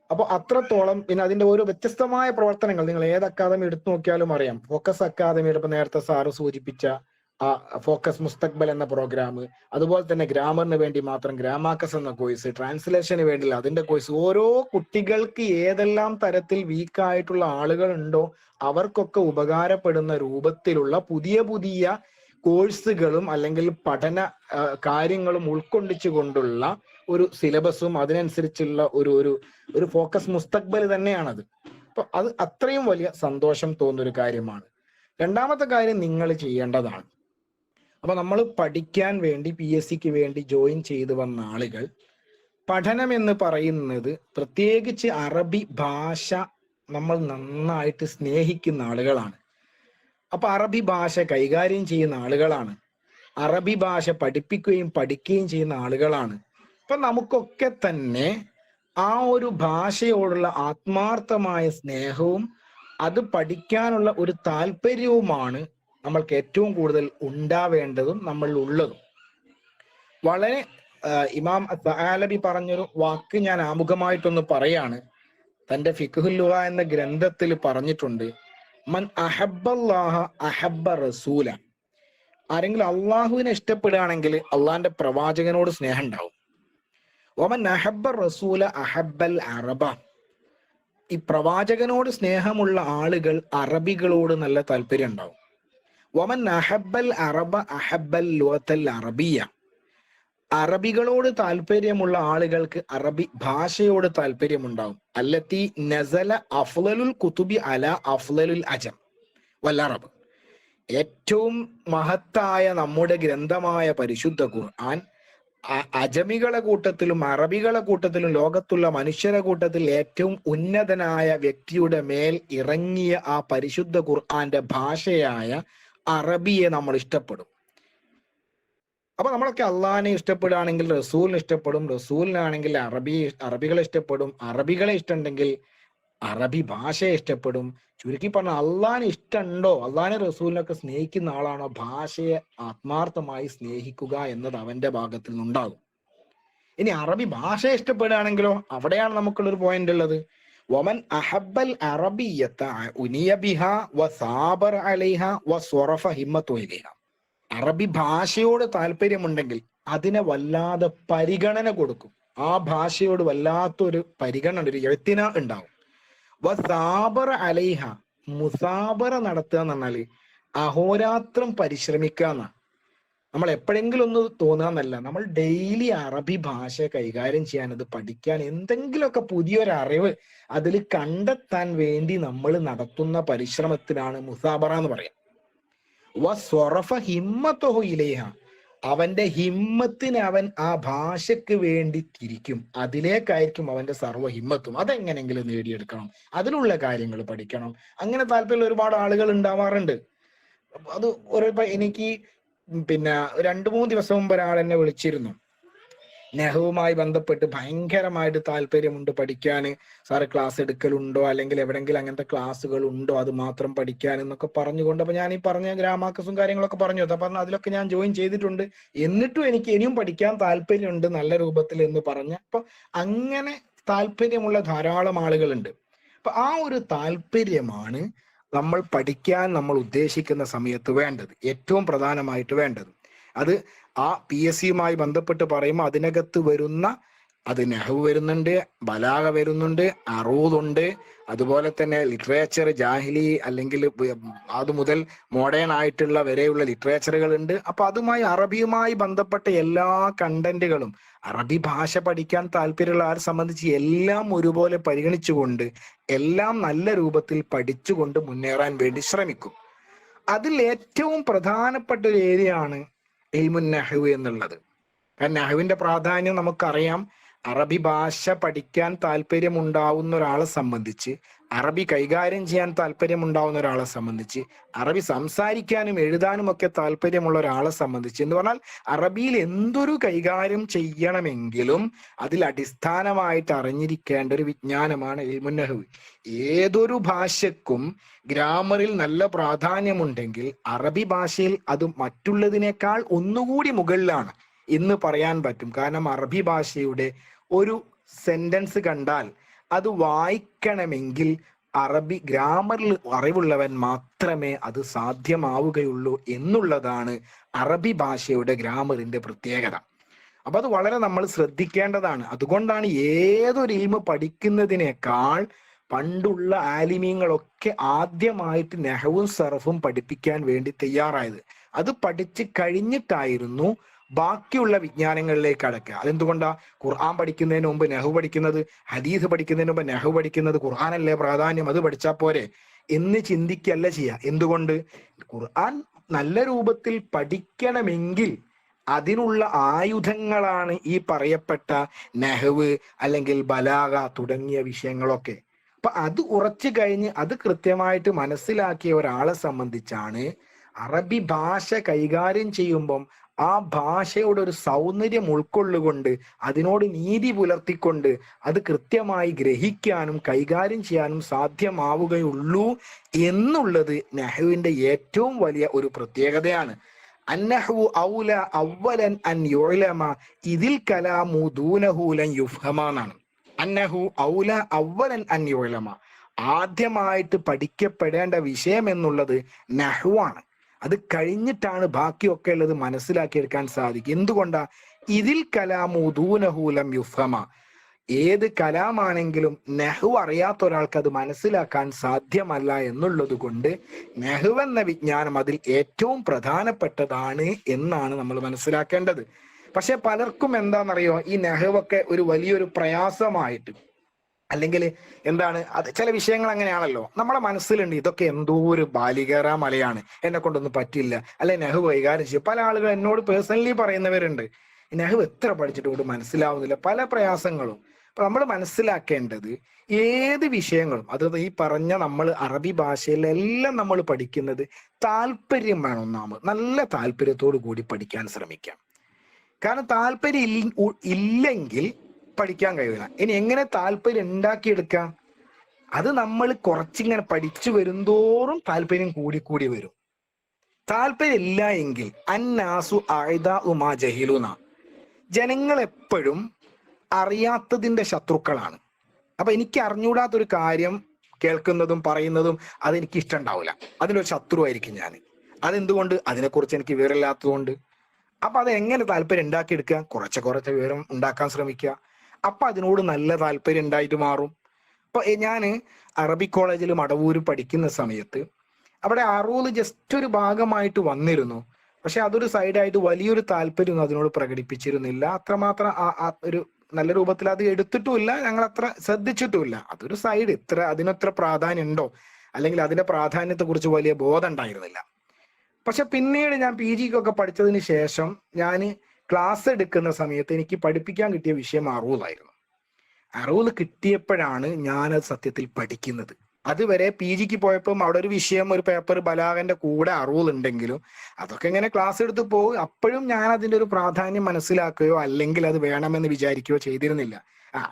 അപ്പൊ അത്രത്തോളം പിന്നെ അതിന്റെ ഓരോ വ്യത്യസ്തമായ പ്രവർത്തനങ്ങൾ നിങ്ങൾ ഏത് അക്കാദമി എടുത്തു നോക്കിയാലും അറിയാം. ഫോക്കസ് അക്കാദമിയുടെ ഇപ്പൊ നേരത്തെ സാറ് സൂചിപ്പിച്ച ആ ഫോക്കസ് മുസ്തഖ്ബൽ എന്ന പ്രോഗ്രാം, അതുപോലെ തന്നെ ഗ്രാമറിന് വേണ്ടി മാത്രം ഗ്രാമാക്കസ് എന്ന കോഴ്സ്, ട്രാൻസ്ലേഷന് വേണ്ടി അതിന്റെ കോഴ്സ്, ഓരോ കുട്ടികൾക്ക് ഏതെല്ലാം തരത്തിൽ വീക്കായിട്ടുള്ള ആളുകൾ ഉണ്ടോ അവർക്കൊക്കെ ഉപകാരപ്പെടുന്ന രൂപത്തിലുള്ള പുതിയ പുതിയ കോഴ്സുകളും അല്ലെങ്കിൽ പഠന കാര്യങ്ങളും ഉൾക്കൊണ്ടിച്ചു കൊണ്ടുള്ള ഒരു സിലബസും അതിനനുസരിച്ചുള്ള ഒരു ഒരു ഒരു ഫോക്കസ് മുസ്തഖ്ബൽ തന്നെയാണത്. അപ്പൊ അത് അത്രയും വലിയ സന്തോഷം തോന്നുന്നൊരു കാര്യമാണ്. രണ്ടാമത്തെ കാര്യം നിങ്ങൾ ചെയ്യേണ്ടതാണ്. അപ്പൊ നമ്മൾ പഠിക്കാൻ വേണ്ടി PSCക്ക് വേണ്ടി ജോയിൻ ചെയ്തു വന്ന ആളുകൾ, പഠനം എന്ന് പറയുന്നത് പ്രത്യേകിച്ച് അറബി ഭാഷ നമ്മൾ നന്നായിട്ട് സ്നേഹിക്കുന്ന ആളുകളാണ്. അപ്പൊ അറബി ഭാഷ കൈകാര്യം ചെയ്യുന്ന ആളുകളാണ്, അറബി ഭാഷ പഠിപ്പിക്കുകയും പഠിക്കുകയും ചെയ്യുന്ന ആളുകളാണ്. അപ്പൊ നമുക്കൊക്കെ തന്നെ ആ ഒരു ഭാഷയോടുള്ള ആത്മാർത്ഥമായ സ്നേഹവും അത് പഠിക്കാനുള്ള ഒരു താല്പര്യവുമാണ് നമ്മൾക്ക് ഏറ്റവും കൂടുതൽ ഉണ്ടാവേണ്ടതും നമ്മൾ ഉള്ളതും. വളരെ ഇമാം സഅലബി പറഞ്ഞൊരു വാക്ക് ഞാൻ ആമുഖമായിട്ടൊന്ന് പറയാണ്. തന്റെ ഫിഖ്ഹുൽ ലുഗ എന്ന ഗ്രന്ഥത്തിൽ പറഞ്ഞിട്ടുണ്ട്, മൻ അഹബ്ബല്ലാഹ അഹബ്ബ റസൂല. ആരെങ്കിലും അള്ളാഹുവിനെ ഇഷ്ടപ്പെടുകയാണെങ്കിൽ അള്ളാഹിന്റെ പ്രവാചകനോട് സ്നേഹം ഉണ്ടാവും. വമൻ അഹബ്ബ റസൂല അഹബ്ബൽ അറബ. ഈ പ്രവാചകനോട് സ്നേഹമുള്ള ആളുകൾ അറബികളോട് നല്ല താല്പര്യം ഉണ്ടാവും. വമൻ അഹബ്ബൽ അറബ അഹബ്ബൽ ലുഗത്തൽ അറബിയ. അറബികളോട് താല്പര്യമുള്ള ആളുകൾക്ക് അറബി ഭാഷയോട് താല്പര്യമുണ്ടാവും. അല്ലത്തി നസല അഫ്ളലുൽ കുതുബി അല അഫ്ളലുൽ അജം വൽ അറബ്. ഏറ്റവും മഹത്തായ നമ്മുടെ ഗ്രന്ഥമായ പരിശുദ്ധ ഖുർആൻ അജമികളെ കൂട്ടത്തിലും അറബികളെ കൂട്ടത്തിലും ലോകത്തുള്ള മനുഷ്യരെ കൂട്ടത്തിൽ ഏറ്റവും ഉന്നതനായ വ്യക്തിയുടെ മേൽ ഇറങ്ങിയ ആ പരിശുദ്ധ ഖുർആന്റെ ഭാഷയായ അറബിയെ നമ്മൾ ഇഷ്ടപ്പെടും. അപ്പൊ നമ്മളൊക്കെ അള്ളാഹിനെ ഇഷ്ടപ്പെടുകയാണെങ്കിൽ റസൂലിനെ ഇഷ്ടപ്പെടും, റസൂലിനാണെങ്കിൽ അറബികളെ ഇഷ്ടപ്പെടും, അറബികളെ ഇഷ്ടമുണ്ടെങ്കിൽ അറബി ഭാഷയെ ഇഷ്ടപ്പെടും. ചുരുക്കി പറഞ്ഞ അള്ളാഹിനെ ഇഷ്ടമുണ്ടോ, അള്ളാഹിനെ റസൂലിനൊക്കെ സ്നേഹിക്കുന്ന ആളാണോ ഭാഷയെ ആത്മാർത്ഥമായി സ്നേഹിക്കുക എന്നത് അവന്റെ ഭാഗത്തിൽ നിന്നുണ്ടാകും. ഇനി അറബി ഭാഷയെ ഇഷ്ടപ്പെടുകയാണെങ്കിലോ അവിടെയാണ് നമുക്കുള്ളൊരു പോയിന്റ് ഉള്ളത്. വമൻ അഹബ്ബൽ അറബിയ്യത ഉനിയ ബിഹാ വസാബറ അലൈഹ വസ്വറഫ ഹിമ്മതു ഇലൈഹ. അറബി ഭാഷയോട് താല്പര്യമുണ്ടെങ്കിൽ അതിനെ വല്ലാതെ പരിഗണന കൊടുക്കും. ആ ഭാഷയോട് വല്ലാത്തൊരു പരിഗണന, ഒരു എഴുത്തിന ഉണ്ടാവും. വസാബറ അലൈഹ, മുസാബറ നടത്തുക എന്ന് പറഞ്ഞാല് അഹോരാത്രം പരിശ്രമിക്കുക എന്നാണ്. നമ്മൾ എപ്പോഴെങ്കിലും ഒന്ന് തോന്നുകയെന്നല്ല, നമ്മൾ ഡെയിലി അറബി ഭാഷ കൈകാര്യം ചെയ്യാൻ, അത് പഠിക്കാൻ, എന്തെങ്കിലുമൊക്കെ പുതിയൊരു അറിവ് അതിൽ കണ്ടെത്താൻ വേണ്ടി നമ്മൾ നടത്തുന്ന പരിശ്രമത്തിനാണ് മുസാബറ എന്ന് പറയാം. വസ്വറഫ ഹിമ്മത്തുഹു ഇലൈഹ. അവന്റെ ഹിമ്മത്തിന് അവൻ ആ ഭാഷയ്ക്ക് വേണ്ടി തിരിക്കും, അതിലേക്കായിരിക്കും അവന്റെ സർവ്വ ഹിമ്മത്തും. അതെങ്ങനെങ്കിലും നേടിയെടുക്കണം, അതിനുള്ള കാര്യങ്ങൾ പഠിക്കണം. അങ്ങനെ താല്പര്യമുള്ള ഒരുപാട് ആളുകൾ ഉണ്ടാവാറുണ്ട്. അത് എനിക്ക് പിന്നെ 2-3 ദിവസം മുമ്പ് ഒരാൾ എന്നെ വിളിച്ചിരുന്നു. നെഹവുമായി ബന്ധപ്പെട്ട് ഭയങ്കരമായിട്ട് താല്പര്യമുണ്ട് പഠിക്കാൻ, സാറ് ക്ലാസ് എടുക്കലുണ്ടോ അല്ലെങ്കിൽ എവിടെങ്കിലും അങ്ങനത്തെ ക്ലാസ്സുകൾ ഉണ്ടോ അത് മാത്രം പഠിക്കാൻ എന്നൊക്കെ പറഞ്ഞുകൊണ്ട്. അപ്പൊ ഞാൻ ഈ പറഞ്ഞ ഗ്രാമാക്കസും കാര്യങ്ങളൊക്കെ പറഞ്ഞു, പറഞ്ഞു അതിലൊക്കെ ഞാൻ ജോയിൻ ചെയ്തിട്ടുണ്ട്, എന്നിട്ടും എനിക്ക് ഇനിയും പഠിക്കാൻ താല്പര്യമുണ്ട് നല്ല രൂപത്തിൽ എന്ന് പറഞ്ഞ. അപ്പൊ അങ്ങനെ താല്പര്യമുള്ള ധാരാളം ആളുകളുണ്ട്. അപ്പൊ ആ ഒരു താല്പര്യമാണ് നമ്മൾ പഠിക്കാൻ നമ്മൾ ഉദ്ദേശിക്കുന്ന സമയത്ത് വേണ്ടത്, ഏറ്റവും പ്രധാനമായിട്ട് വേണ്ടത്. അത് ആ PSCയുമായി ബന്ധപ്പെട്ട് പറയുമ്പോൾ അതിനകത്ത് വരുന്ന, അത് നെഹ്വ് വരുന്നുണ്ട്, ബലാഗ വരുന്നുണ്ട്, അറൂദുണ്ട്, അതുപോലെ തന്നെ ലിറ്ററേച്ചർ ജാഹിലി അല്ലെങ്കിൽ അത് മുതൽ മോഡേൺ ആയിട്ടുള്ള വരെയുള്ള ലിറ്ററേച്ചറുകൾ ഉണ്ട്. അപ്പൊ അതുമായി അറബിയുമായി ബന്ധപ്പെട്ട എല്ലാ കണ്ടന്റുകളും അറബി ഭാഷ പഠിക്കാൻ താല്പര്യമുള്ള ആരെ സംബന്ധിച്ച് എല്ലാം ഒരുപോലെ പരിഗണിച്ചുകൊണ്ട് എല്ലാം നല്ല രൂപത്തിൽ പഠിച്ചുകൊണ്ട് മുന്നേറാൻ വേണ്ടി ശ്രമിക്കും. അതിൽ ഏറ്റവും പ്രധാനപ്പെട്ട ഒരു ഏരിയയാണ് ഇൽമുൻ നഹ്വ് എന്നുള്ളത്. കാരണം നഹ്വിന്റെ പ്രാധാന്യം നമുക്കറിയാം. അറബി ഭാഷ പഠിക്കാൻ താല്പര്യമുണ്ടാവുന്ന ഒരാളെ സംബന്ധിച്ച്, അറബി കൈകാര്യം ചെയ്യാൻ താല്പര്യമുണ്ടാവുന്ന ഒരാളെ സംബന്ധിച്ച്, അറബി സംസാരിക്കാനും എഴുതാനും ഒക്കെ താല്പര്യമുള്ള ഒരാളെ സംബന്ധിച്ച് എന്ന് പറഞ്ഞാൽ അറബിയിൽ എന്തൊരു കൈകാര്യം ചെയ്യണമെങ്കിലും അതിൽ അടിസ്ഥാനമായിട്ട് അറിഞ്ഞിരിക്കേണ്ട ഒരു വിജ്ഞാനമാണ് ഇൽമുൻ നഹ്വ്. ഏതൊരു ഭാഷക്കും ഗ്രാമറിൽ നല്ല പ്രാധാന്യമുണ്ടെങ്കിൽ അറബി ഭാഷയിൽ അത് മറ്റുള്ളതിനേക്കാൾ ഒന്നുകൂടി മുകളിലാണ് എന്ന് പറയാൻ പറ്റും. കാരണം അറബി ഭാഷയുടെ ഒരു സെന്റൻസ് കണ്ടാൽ അത് വായിക്കണമെങ്കിൽ അറബി ഗ്രാമറിൽ അറിവുള്ളവൻ മാത്രമേ അത് സാധ്യമാവുകയുള്ളൂ എന്നുള്ളതാണ് അറബി ഭാഷയുടെ ഗ്രാമറിന്റെ പ്രത്യേകത. അപ്പൊ അത് വളരെ നമ്മൾ ശ്രദ്ധിക്കേണ്ടതാണ്. അതുകൊണ്ടാണ് ഏതൊരു ഇൽമ് പഠിക്കുന്നതിനേക്കാൾ പണ്ടുള്ള ആലിമീങ്ങളൊക്കെ ആദ്യമായിട്ട് നഹ്വും സർഫും പഠിപ്പിക്കാൻ വേണ്ടി തയ്യാറായത്. അത് പഠിച്ച് കഴിഞ്ഞിട്ടായിരുന്നു ബാക്കിയുള്ള വിജ്ഞാനങ്ങളിലേക്ക് അടക്കുക. അതെന്തുകൊണ്ടാ? ഖുർആൻ പഠിക്കുന്നതിന് മുമ്പ് നഹ്വ് പഠിക്കുന്നത്, ഹദീസ് പഠിക്കുന്നതിന് മുമ്പ് നഹ്വ് പഠിക്കുന്നത്, ഖുർആനല്ലേ പ്രാധാന്യം, അത് പഠിച്ചാൽ പോരെ എന്ന് ചിന്തിക്കല്ല ചെയ്യുക. എന്തുകൊണ്ട്? ഖുർആൻ നല്ല രൂപത്തിൽ പഠിക്കണമെങ്കിൽ അതിനുള്ള ആയുധങ്ങളാണ് ഈ പറയപ്പെട്ട നഹ്വ് അല്ലെങ്കിൽ ബലാഗ തുടങ്ങിയ വിഷയങ്ങളൊക്കെ. അപ്പൊ അത് ഉറച്ചു കഴിഞ്ഞ് അത് കൃത്യമായിട്ട് മനസ്സിലാക്കിയ ഒരാളെ സംബന്ധിച്ചാണ് അറബി ഭാഷ കൈകാര്യം ചെയ്യുമ്പം ആ ഭാഷയുടെ ഒരു സൗന്ദര്യം ഉൾക്കൊള്ളുകൊണ്ട് അതിനോട് നീതി പുലർത്തിക്കൊണ്ട് അത് കൃത്യമായി ഗ്രഹിക്കാനും കൈകാര്യം ചെയ്യാനും സാധ്യമാവുകയുള്ളൂ എന്നുള്ളത് നഹ്വിന്റെ ഏറ്റവും വലിയ ഒരു പ്രത്യേകതയാണ്. അന്നഹു ഔല അവലൻ അൻ യുഅലമ ഇതിൽ കലാമു ദൂനഹു ലൻ യുഫ്ഹമ എന്നാണ്. അന്നഹു ഔല അവലൻ അൻ യുഅലമ, ആദ്യമായിട്ട് പഠിക്കപ്പെടേണ്ട വിഷയം എന്നുള്ളത് നഹ്വാണ്. അത് കഴിഞ്ഞിട്ടാണ് ബാക്കിയൊക്കെ ഉള്ളത് മനസ്സിലാക്കിയെടുക്കാൻ സാധിക്കും. എന്തുകൊണ്ടാ? ഇതിൽ കലാമു ദൂനഹു ലം യുഫ്ഹമ, ഏത് കലാമാണെങ്കിലും നഹ്വ് അറിയാത്ത ഒരാൾക്ക് അത് മനസ്സിലാക്കാൻ സാധ്യമല്ല എന്നുള്ളത് കൊണ്ട് നഹ്വ് എന്ന വിജ്ഞാനം അതിൽ ഏറ്റവും പ്രധാനപ്പെട്ടതാണ് എന്നാണ് നമ്മൾ മനസ്സിലാക്കേണ്ടത്. പക്ഷെ പലർക്കും എന്താണെന്നറിയോ, ഈ നഹ്വൊക്കെ ഒരു വലിയൊരു പ്രയാസമായിട്ട്, അല്ലെങ്കിൽ എന്താണ് അത്, ചില വിഷയങ്ങൾ അങ്ങനെയാണല്ലോ, നമ്മളെ മനസ്സിലുണ്ട് ഇതൊക്കെ എന്തോ ഒരു ബാലികേറാ മലയാണ്, എന്നെ കൊണ്ടൊന്നും പറ്റില്ല, അല്ലെ നഹ്വ് കൈകാര്യം ചെയ്യും. പല ആളുകൾ എന്നോട് പേഴ്സണലി പറയുന്നവരുണ്ട്, നഹ്വ് എത്ര പഠിച്ചിട്ട് കൂടി മനസ്സിലാവുന്നില്ല, പല പ്രയാസങ്ങളും. അപ്പൊ നമ്മൾ മനസ്സിലാക്കേണ്ടത് ഏത് വിഷയങ്ങളും, അത് ഈ പറഞ്ഞ നമ്മൾ അറബി ഭാഷയിലെല്ലാം നമ്മൾ പഠിക്കുന്നത് താല്പര്യം വേണം. ഒന്നാമത് നല്ല താല്പര്യത്തോടു കൂടി പഠിക്കാൻ ശ്രമിക്കാം. കാരണം താല്പര്യം ഇല്ലെങ്കിൽ പഠിക്കാൻ കഴിയില്ല. ഇനി എങ്ങനെ താല്പര്യം ഉണ്ടാക്കിയെടുക്കാം? അത് നമ്മൾ കുറച്ചിങ്ങനെ പഠിച്ചു വരുംതോറും താല്പര്യം കൂടി വരും. താല്പര്യം ഇല്ല എങ്കിൽ അന്നാസു ആയിദാഉമാ ജഹിലൂന, ജനങ്ങൾ എപ്പോഴും അറിയാത്തതിന്റെ ശത്രുക്കളാണ്. അപ്പൊ എനിക്ക് അറിഞ്ഞൂടാത്തൊരു കാര്യം കേൾക്കുന്നതും പറയുന്നതും അതെനിക്ക് ഇഷ്ടമുണ്ടാവില്ല, അതിനൊരു ശത്രുവായിരിക്കും ഞാൻ. അതെന്തുകൊണ്ട്? അതിനെക്കുറിച്ച് എനിക്ക് വിവരമില്ലാത്തതുകൊണ്ട്. അപ്പൊ അത് എങ്ങനെ താല്പര്യം ഉണ്ടാക്കിയെടുക്കുക? കുറച്ച് വിവരം ഉണ്ടാക്കാൻ ശ്രമിക്കുക. അപ്പൊ അതിനോട് നല്ല താല്പര്യം ഉണ്ടായിട്ട് മാറും. ഇപ്പൊ ഞാൻ അറബി കോളേജിൽ മടവൂര് പഠിക്കുന്ന സമയത്ത് അവിടെ അറൂല് ജസ്റ്റ് ഒരു ഭാഗമായിട്ട് വന്നിരുന്നു. പക്ഷെ അതൊരു സൈഡായിട്ട് വലിയൊരു താല്പര്യം അതിനോട് പ്രകടിപ്പിച്ചിരുന്നില്ല. അത്രമാത്രം ഒരു നല്ല രൂപത്തിൽ അത് എടുത്തിട്ടുമില്ല, ഞങ്ങൾ അത്ര ശ്രദ്ധിച്ചിട്ടുമില്ല. അതൊരു സൈഡ്, അതിനത്ര പ്രാധാന്യം ഉണ്ടോ അല്ലെങ്കിൽ അതിന്റെ പ്രാധാന്യത്തെ കുറിച്ച് വലിയ ബോധം ഉണ്ടായിരുന്നില്ല. പക്ഷെ പിന്നീട് ഞാൻ PGക്കൊക്കെ പഠിച്ചതിന് ശേഷം ഞാൻ ക്ലാസ് എടുക്കുന്ന സമയത്ത് എനിക്ക് പഠിപ്പിക്കാൻ കിട്ടിയ വിഷയം അറൂലായിരുന്നു. അറൂല് കിട്ടിയപ്പോഴാണ് ഞാനത് സത്യത്തിൽ പഠിക്കുന്നത്. അതുവരെ PGക്ക് പോയപ്പം അവിടെ ഒരു വിഷയം, ഒരു പേപ്പർ ബലാഗന്റെ കൂടെ അറൂൽ ഉണ്ടെങ്കിലും അതൊക്കെ ഇങ്ങനെ ക്ലാസ് എടുത്ത് പോകും. അപ്പോഴും ഞാൻ അതിന്റെ ഒരു പ്രാധാന്യം മനസ്സിലാക്കുകയോ അല്ലെങ്കിൽ അത് വേണമെന്ന് വിചാരിക്കുകയോ ചെയ്തിരുന്നില്ല.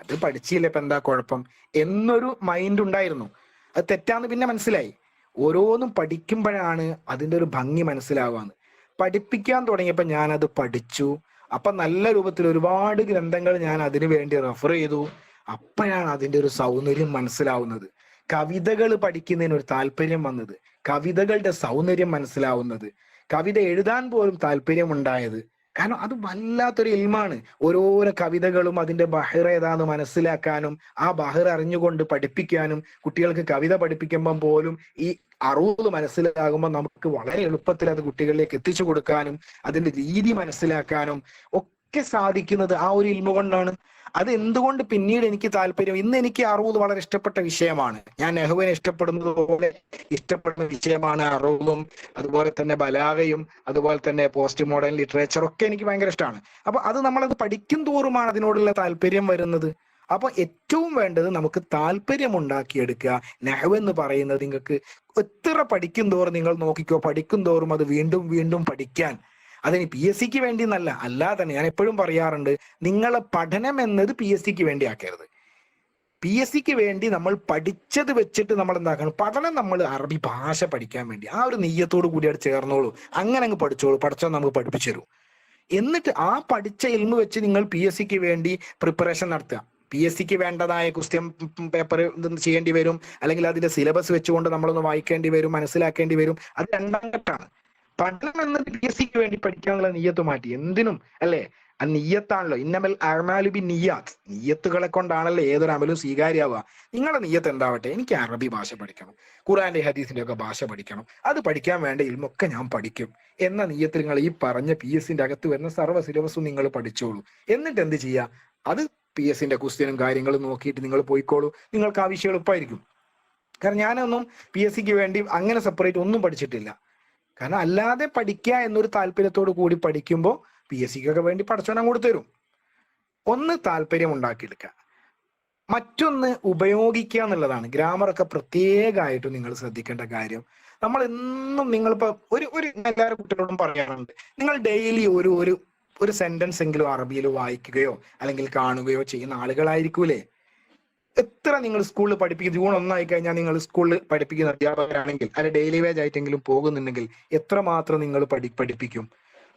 അത് പഠിച്ചില്ല, ഇപ്പൊ എന്താ കുഴപ്പം എന്നൊരു മൈൻഡ് ഉണ്ടായിരുന്നു. അത് തെറ്റാന്ന് പിന്നെ മനസ്സിലായി. ഓരോന്നും പഠിക്കുമ്പോഴാണ് അതിന്റെ ഒരു ഭംഗി മനസ്സിലാവാന്ന്. പഠിപ്പിക്കാൻ തുടങ്ങിയപ്പോൾ ഞാനത് പഠിച്ചു. അപ്പൊ നല്ല രൂപത്തിൽ ഒരുപാട് ഗ്രന്ഥങ്ങൾ ഞാൻ അതിനു വേണ്ടി റെഫർ ചെയ്തു. അപ്പോഴാണ് അതിന്റെ ഒരു സൗന്ദര്യം മനസ്സിലാവുന്നത്. കവിതകൾ പഠിക്കുന്നതിന് ഒരു താല്പര്യം വന്നത്, കവിതകളുടെ സൗന്ദര്യം മനസ്സിലാവുന്നത്, കവിത എഴുതാൻ പോലും താല്പര്യം ഉണ്ടായത്. കാരണം അത് വല്ലാത്തൊരു ഇൽമാണ്. ഓരോരോ കവിതകളും അതിന്റെ ബഹർ ഏതാന്ന് മനസ്സിലാക്കാനും ആ ബഹർ അറിഞ്ഞുകൊണ്ട് പഠിപ്പിക്കാനും, കുട്ടികൾക്ക് കവിത പഠിപ്പിക്കുമ്പം പോലും ഈ അറൂല് മനസ്സിലാകുമ്പോൾ നമുക്ക് വളരെ എളുപ്പത്തിൽ അത് കുട്ടികളിലേക്ക് എത്തിച്ചു കൊടുക്കാനും അതിന്റെ രീതി മനസ്സിലാക്കാനും ഒക്കെ സാധിക്കുന്നത് ആ ഒരു ഇൽമ കൊണ്ടാണ്. അത് എന്തുകൊണ്ട് പിന്നീട് എനിക്ക് താല്പര്യം, ഇന്ന് എനിക്ക് അറൂദ് വളരെ ഇഷ്ടപ്പെട്ട വിഷയമാണ്. ഞാൻ നെഹ്റുവിനെ ഇഷ്ടപ്പെടുന്നത് പോലെ ഇഷ്ടപ്പെടുന്ന വിഷയമാണ് അറൂദും, അതുപോലെ തന്നെ ബലാഗയും, അതുപോലെ തന്നെ പോസ്റ്റ് മോഡേൺ ലിറ്ററേച്ചർ ഒക്കെ എനിക്ക് ഭയങ്കര ഇഷ്ടമാണ്. അപ്പൊ അത് നമ്മളത് പഠിക്കും തോറുമാണ് അതിനോടുള്ള താല്പര്യം വരുന്നത്. അപ്പൊ ഏറ്റവും വേണ്ടത് നമുക്ക് താല്പര്യം ഉണ്ടാക്കിയെടുക്കുക. നെഹ്വ് എന്ന് പറയുന്നത് നിങ്ങൾക്ക് എത്ര പഠിക്കും തോറും, നിങ്ങൾ നോക്കിക്കോ, പഠിക്കും തോറും അത് വീണ്ടും വീണ്ടും പഠിക്കാൻ. അതിന് PSC വേണ്ടി എന്നല്ല, അല്ലാതെ തന്നെ ഞാൻ എപ്പോഴും പറയാറുണ്ട്, നിങ്ങളെ പഠനം എന്നത് PSC വേണ്ടി ആക്കരുത്. PSC വേണ്ടി നമ്മൾ പഠിച്ചത് വെച്ചിട്ട് നമ്മൾ എന്താക്കണം, പഠനം നമ്മൾ അറബി ഭാഷ പഠിക്കാൻ വേണ്ടി ആ ഒരു നെയ്യത്തോട് കൂടി അവിടെ ചേർന്നോളൂ. അങ്ങനെ അങ്ങ് പഠിച്ചോളൂ, പഠിച്ചോ നമുക്ക് പഠിപ്പിച്ചു തരൂ. എന്നിട്ട് ആ പഠിച്ച ഇൽമ വെച്ച് നിങ്ങൾ PSC വേണ്ടി പ്രിപ്പറേഷൻ നടത്തുക. PSC വേണ്ടതായ ക്വസ്റ്റ്യൻ പേപ്പർ ചെയ്യേണ്ടി വരും, അല്ലെങ്കിൽ അതിന്റെ സിലബസ് വെച്ചുകൊണ്ട് നമ്മളൊന്ന് വായിക്കേണ്ടി വരും, മനസ്സിലാക്കേണ്ടി വരും. അത് രണ്ടാം ഘട്ടമാണ്. പഠനം എന്നത് PSC വേണ്ടി പഠിക്കാനുള്ള നിയ്യത്ത് മാറ്റി. എന്തിനും അല്ലേ, ആ നിയ്യത്താണല്ലോ. ഇന്നമൽ അഅ്മാലു ബിന്നിയ്യാത്ത്, നിയ്യത്തുകളെ കൊണ്ടാണല്ലോ ഏതൊരു അമലും സ്വീകാര്യാവുക. നിങ്ങളുടെ നിയ്യത്ത് എന്താവട്ടെ, എനിക്ക് അറബി ഭാഷ പഠിക്കണം, ഖുർആന്റെ ഹദീസിന്റെ ഒക്കെ ഭാഷ പഠിക്കണം, അത് പഠിക്കാൻ വേണ്ട ഇൽമൊക്കെ ഞാൻ പഠിക്കും എന്ന നിയ്യത്തിൽ നിങ്ങൾ ഈ പറഞ്ഞ PSC അകത്ത് വരുന്ന സർവ്വ സിലബസും നിങ്ങൾ പഠിച്ചോളൂ. എന്നിട്ട് എന്ത് ചെയ്യുക, അത് PSC ക്വസ്റ്റ്യനും കാര്യങ്ങളും നോക്കിയിട്ട് നിങ്ങൾ പോയിക്കോളൂ. നിങ്ങൾക്ക് ആ വിഷയം എളുപ്പമായിരിക്കും. കാരണം ഞാനൊന്നും PSC വേണ്ടി അങ്ങനെ സെപ്പറേറ്റ് ഒന്നും പഠിച്ചിട്ടില്ല. കാരണം അല്ലാതെ പഠിക്കുക എന്നൊരു താല്പര്യത്തോട് കൂടി പഠിക്കുമ്പോൾ PSC വേണ്ടി പഠിച്ചോൻ അങ്ങോട്ട് തരും. ഒന്ന് താല്പര്യം ഉണ്ടാക്കിയെടുക്കുക, മറ്റൊന്ന് ഉപയോഗിക്കുക എന്നുള്ളതാണ്. ഗ്രാമറൊക്കെ പ്രത്യേകമായിട്ട് നിങ്ങൾ ശ്രദ്ധിക്കേണ്ട കാര്യം. നമ്മൾ എന്നും നിങ്ങളിപ്പോ ഒരു എല്ലാവരും കുട്ടികളോടും പറയാറുണ്ട്, നിങ്ങൾ ഡെയിലി ഒരു സെന്റൻസ് എങ്കിലും അറബിയിൽ വായിക്കുകയോ അല്ലെങ്കിൽ കാണുകയോ ചെയ്യുന്ന ആളുകളായിരിക്കൂലേ. എത്ര നിങ്ങൾ സ്കൂളിൽ പഠിപ്പിക്കുന്ന ജൂൺ 1 കഴിഞ്ഞാൽ നിങ്ങൾ സ്കൂളിൽ പഠിപ്പിക്കുന്ന അധ്യാപകരാണെങ്കിൽ, അല്ലെ ഡെയിലി വേജ് ആയിട്ടെങ്കിലും പോകുന്നുണ്ടെങ്കിൽ എത്രമാത്രം നിങ്ങൾ പഠിപ്പിക്കും.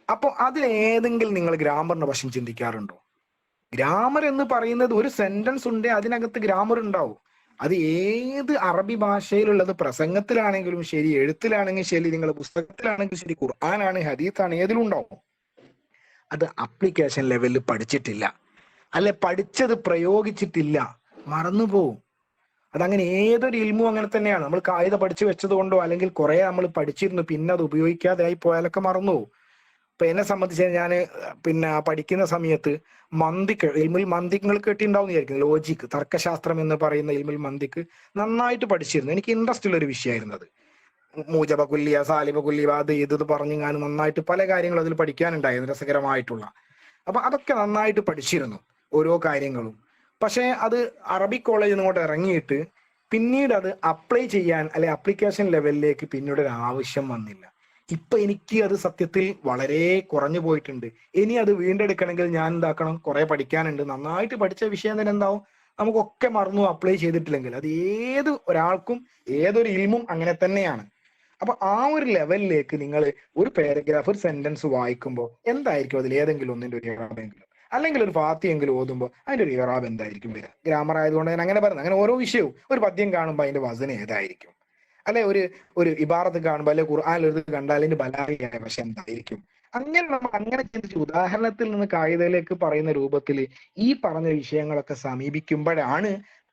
അപ്പോൾ അതിലേതെങ്കിലും നിങ്ങൾ ഗ്രാമറിന്റെ വശം ചിന്തിക്കാറുണ്ടോ? ഗ്രാമർ എന്ന് പറയുന്നത് ഒരു സെന്റൻസ് ഉണ്ട്, അതിനകത്ത് ഗ്രാമർ ഉണ്ടാവും. അത് ഏത് അറബി ഭാഷയിലുള്ളത്, പ്രസംഗത്തിലാണെങ്കിലും ശരി, എഴുത്തിലാണെങ്കിലും ശരി, നിങ്ങളുടെ പുസ്തകത്തിലാണെങ്കിലും ശരി, ഖുർആനാണ് ഹദീസാണ്, ഏതിലും ഉണ്ടാവും. അത് അപ്ലിക്കേഷൻ ലെവലിൽ പഠിച്ചിട്ടില്ല, അല്ലെ പഠിച്ചത് പ്രയോഗിച്ചിട്ടില്ല, മറന്നുപോകും. അതങ്ങനെ ഏതൊരു ഇൽമും അങ്ങനെ തന്നെയാണ്. നമ്മൾ കായിക പഠിച്ചു വെച്ചത് കൊണ്ടോ അല്ലെങ്കിൽ കുറെ നമ്മൾ പഠിച്ചിരുന്നു പിന്നെ അത് ഉപയോഗിക്കാതെ ആയി പോയാലൊക്കെ മറന്നുപോകും. ഇപ്പൊ എന്നെ സംബന്ധിച്ച് ഞാൻ പഠിക്കുന്ന സമയത്ത് ഇൽമുൽ മന്തിക് നിങ്ങൾ കേട്ടിണ്ടാവും വിചാരിക്കുന്നു. ലോജിക്, തർക്കശാസ്ത്രം എന്ന് പറയുന്ന ഇൽമുൽ മന്തിക് നന്നായിട്ട് പഠിച്ചിരുന്നു. എനിക്ക് ഇൻട്രസ്റ്റ് ഉള്ള ഒരു വിഷയമായിരുന്നു അത്. മൂജബ കുല്ലിയ, സാലിബ കുല്ലിയ, അത് ഇത് പറഞ്ഞു ഞാൻ നന്നായിട്ട് പല കാര്യങ്ങളും അതിൽ പഠിക്കാനുണ്ടായിരുന്നു, രസകരമായിട്ടുള്ള. അപ്പൊ അതൊക്കെ നന്നായിട്ട് പഠിച്ചിരുന്നു, ഓരോ കാര്യങ്ങളും. പക്ഷെ അത് അറബിക് കോളേജിൽ നിന്നോട്ട് ഇറങ്ങിയിട്ട് പിന്നീട് അത് അപ്ലൈ ചെയ്യാൻ അല്ലെ അപ്ലിക്കേഷൻ ലെവലിലേക്ക് പിന്നീട് ഒരു ആവശ്യം വന്നില്ല. ഇപ്പൊ എനിക്ക് അത് സത്യത്തിൽ വളരെ കുറഞ്ഞു പോയിട്ടുണ്ട്. ഇനി അത് വീണ്ടെടുക്കണമെങ്കിൽ ഞാൻ എന്താക്കണം, കുറെ പഠിക്കാനുണ്ട്. നന്നായിട്ട് പഠിച്ച വിഷയം തന്നെ എന്താവും, നമുക്കൊക്കെ മറന്നു അപ്ലൈ ചെയ്തിട്ടില്ലെങ്കിൽ. അത് ഏത് ഒരാൾക്കും ഏതൊരു ഇൽമും അങ്ങനെ തന്നെയാണ്. അപ്പൊ ആ ഒരു ലെവലിലേക്ക് നിങ്ങൾ ഒരു പാരഗ്രാഫ്, ഒരു സെന്റൻസ് വായിക്കുമ്പോൾ എന്തായിരിക്കും അതിൽ ഏതെങ്കിലും ഒന്നിന്റെ ഒരു ഇറാബെങ്കിലും, അല്ലെങ്കിൽ ഒരു ഫാത്തിയെങ്കിലും ഓതുമ്പോൾ അതിന്റെ ഒരു ഇറാബ് എന്തായിരിക്കും വരിക? ഗ്രാമർ ആയതുകൊണ്ട് ഞാൻ അങ്ങനെ പറയുന്നത്. അങ്ങനെ ഓരോ വിഷയവും, ഒരു പദ്യം കാണുമ്പോൾ അതിന്റെ വസന ഏതായിരിക്കും, അല്ലെ ഒരു ഇബാറത്ത് കാണുമ്പോൾ അല്ലെ ഖുർആൻ ഒരു കണ്ടാൽ അതിന്റെ ബലാഗിയായ വശം എന്തായിരിക്കും? അങ്ങനെ നമ്മൾ അങ്ങനെ ചിന്തിച്ച് ഉദാഹരണത്തിൽ നിന്ന് കായികയിലേക്ക് പറയുന്ന രൂപത്തിൽ ഈ പറഞ്ഞ വിഷയങ്ങളൊക്കെ സമീപിക്കുമ്പോഴാണ്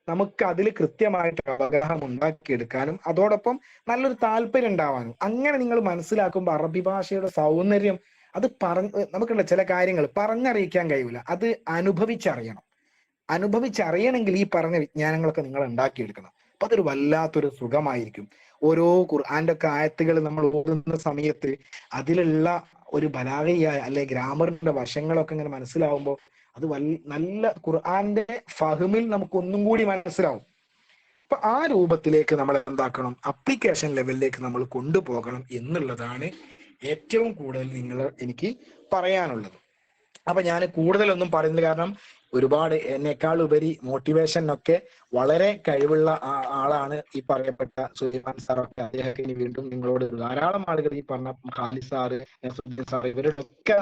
നമുക്ക് അതിൽ കൃത്യമായിട്ട് അവഗാഹം ഉണ്ടാക്കിയെടുക്കാനും അതോടൊപ്പം നല്ലൊരു താല്പര്യം ഉണ്ടാവാനും. അങ്ങനെ നിങ്ങൾ മനസ്സിലാക്കുമ്പോൾ അറബി ഭാഷയുടെ സൗന്ദര്യം അത് നമുക്കുള്ള ചില കാര്യങ്ങൾ പറഞ്ഞറിയിക്കാൻ കഴിയില്ല, അത് അനുഭവിച്ചറിയണം. അനുഭവിച്ചറിയണമെങ്കിൽ ഈ പറഞ്ഞ വിജ്ഞാനങ്ങളൊക്കെ നിങ്ങൾ ഉണ്ടാക്കിയെടുക്കണം. അപ്പൊ അതൊരു വല്ലാത്തൊരു സുഖമായിരിക്കും. ഓരോ ഖുർആന്റെ ഒക്കെ ആയത്തുകൾ നമ്മൾ ഓതുന്ന സമയത്ത് അതിലുള്ള ഒരു ബലാഗയായ അല്ലെ ഗ്രാമറിന്റെ വശങ്ങളൊക്കെ ഇങ്ങനെ മനസ്സിലാവുമ്പോൾ അത് നല്ല ഖുർആന്റെ ഫഹ്മിൽ നമുക്ക് ഒന്നും കൂടി മനസ്സിലാവും. അപ്പൊ ആ രൂപത്തിലേക്ക് നമ്മൾ എന്താക്കണം, അപ്ലിക്കേഷൻ ലെവലിലേക്ക് നമ്മൾ കൊണ്ടുപോകണം എന്നുള്ളതാണ് ഏറ്റവും കൂടുതൽ എനിക്ക് പറയാനുള്ളത്. അപ്പൊ ഞാൻ കൂടുതലൊന്നും പറയുന്നില്ല, കാരണം ഒരുപാട് എന്നേക്കാൾ ഉപരി മോട്ടിവേഷനൊക്കെ വളരെ കഴിവുള്ള ആളാണ് ഈ പറയപ്പെട്ട സുലൈമാൻ സാറൊക്കെ. അദ്ദേഹം ഇനി വീണ്ടും നിങ്ങളോട് ധാരാളം ആളുകൾ ഈ പറഞ്ഞ ഖാലിദ് സാറ്, നസുദ്ദീൻ സാറ്, ഇവരുടെ ഒക്കെ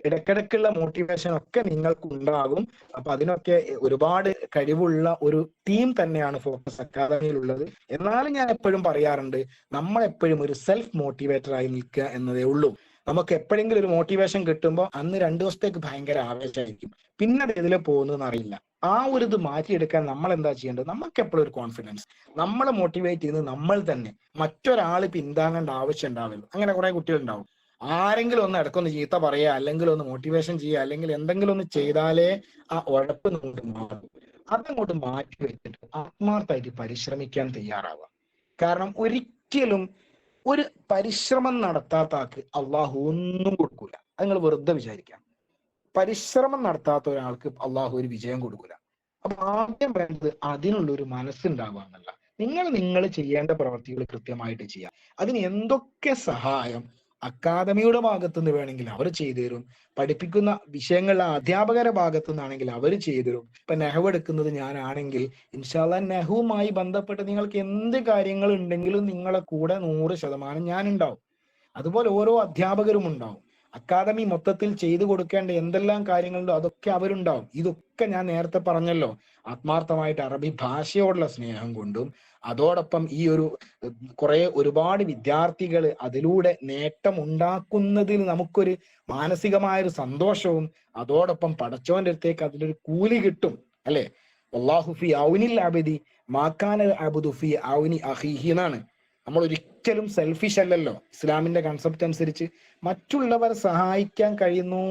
ഇടക്കിടക്കുള്ള മോട്ടിവേഷൻ ഒക്കെ നിങ്ങൾക്ക് ഉണ്ടാകും. അപ്പൊ അതിനൊക്കെ ഒരുപാട് കഴിവുള്ള ഒരു ടീം തന്നെയാണ് ഫോക്കസ് അക്കാദമിയിലുള്ളത്. എന്നാലും ഞാൻ എപ്പോഴും പറയാറുണ്ട്, നമ്മളെപ്പോഴും ഒരു സെൽഫ് മോട്ടിവേറ്റർ ആയി നിൽക്കുക എന്നതേ ഉള്ളൂ. നമുക്ക് എപ്പോഴെങ്കിലും ഒരു മോട്ടിവേഷൻ കിട്ടുമ്പോൾ അന്ന് 2 ദിവസത്തേക്ക് ഭയങ്കര ആവേശമായിരിക്കും, പിന്നെ അത് എതിലെ പോകുന്നതെന്ന് അറിയില്ല. ആ ഒരു ഇത് മാറ്റിയെടുക്കാൻ നമ്മൾ എന്താ ചെയ്യേണ്ടത്, നമുക്ക് എപ്പോഴും ഒരു കോൺഫിഡൻസ്, നമ്മളെ മോട്ടിവേറ്റ് ചെയ്യുന്നത് നമ്മൾ തന്നെ, മറ്റൊരാൾ പിന്താങ്ങേണ്ട ആവശ്യം ഉണ്ടാവില്ല. അങ്ങനെ കുറെ കുട്ടികൾ ഉണ്ടാവും, ആരെങ്കിലും ഒന്ന് ഇടക്കൊന്ന് ചീത്ത പറയുക, അല്ലെങ്കിൽ ഒന്ന് മോട്ടിവേഷൻ ചെയ്യുക, അല്ലെങ്കിൽ എന്തെങ്കിലും ഒന്ന് ചെയ്താലേ ആ ഉഴപ്പ് നമുക്ക് മാറും. അതങ്ങോട്ട് മാറ്റി വെച്ചിട്ട് ആത്മാർത്ഥമായിട്ട് പരിശ്രമിക്കാൻ തയ്യാറാവുക. കാരണം ഒരിക്കലും ഒരു പരിശ്രമം നടത്താത്ത ആൾക്ക് അള്ളാഹു ഒന്നും കൊടുക്കൂല. അത് നിങ്ങൾ വെറുതെ വിചാരിക്കാം. പരിശ്രമം നടത്താത്ത ഒരാൾക്ക് അള്ളാഹു ഒരു വിജയം കൊടുക്കൂല. അപ്പൊ ആദ്യം വേണ്ടത് അതിനുള്ളൊരു മനസ്സുണ്ടാവുക എന്നല്ല. നിങ്ങൾ ചെയ്യേണ്ട പ്രവർത്തികൾ കൃത്യമായിട്ട് ചെയ്യുക. അതിന് എന്തൊക്കെ സഹായം അക്കാദമിയുടെ ഭാഗത്തു നിന്ന് വേണമെങ്കിൽ അവർ ചെയ്തു തരും. പഠിപ്പിക്കുന്ന വിഷയങ്ങളിലെ അധ്യാപകരുടെ ഭാഗത്തു നിന്നാണെങ്കിൽ അവർ ചെയ്തു തരും. ഇപ്പൊ നെഹ്വ് എടുക്കുന്നത് ഞാനാണെങ്കിൽ ഇൻഷാല്ലാ നെഹ്വുമായി ബന്ധപ്പെട്ട് നിങ്ങൾക്ക് എന്ത് കാര്യങ്ങൾ ഉണ്ടെങ്കിലും നിങ്ങളെ കൂടെ 100% ഞാൻ ഉണ്ടാവും. അതുപോലെ ഓരോ അധ്യാപകരും ഉണ്ടാവും. അക്കാദമി മൊത്തത്തിൽ ചെയ്തു കൊടുക്കേണ്ട എന്തെല്ലാം കാര്യങ്ങളുണ്ടോ അതൊക്കെ അവരുണ്ടാവും. ഇതൊക്കെ ഞാൻ നേരത്തെ പറഞ്ഞല്ലോ, ആത്മാർത്ഥമായിട്ട് അറബി ഭാഷയോടുള്ള സ്നേഹം കൊണ്ടും അതോടൊപ്പം ഈ ഒരുപാട് വിദ്യാർത്ഥികൾ അതിലൂടെ നേട്ടം ഉണ്ടാക്കുന്നതിൽ നമുക്കൊരു മാനസികമായൊരു സന്തോഷവും അതോടൊപ്പം പടച്ചോന്റെ അടുത്തേക്ക് അതിലൊരു കൂലി കിട്ടും. അല്ലെ, വല്ലാഹു ഫി ഔനിൽ അബ്ദി മാ കാന അബ്ദു ഫി ഔനി അഖീഹി എന്നാണ്. നമ്മൾ ഒരിക്കലും സെൽഫിഷ് അല്ലല്ലോ. ഇസ്ലാമിന്റെ കൺസെപ്റ്റ് അനുസരിച്ച് മറ്റുള്ളവരെ സഹായിക്കാൻ കഴിയുന്നോ,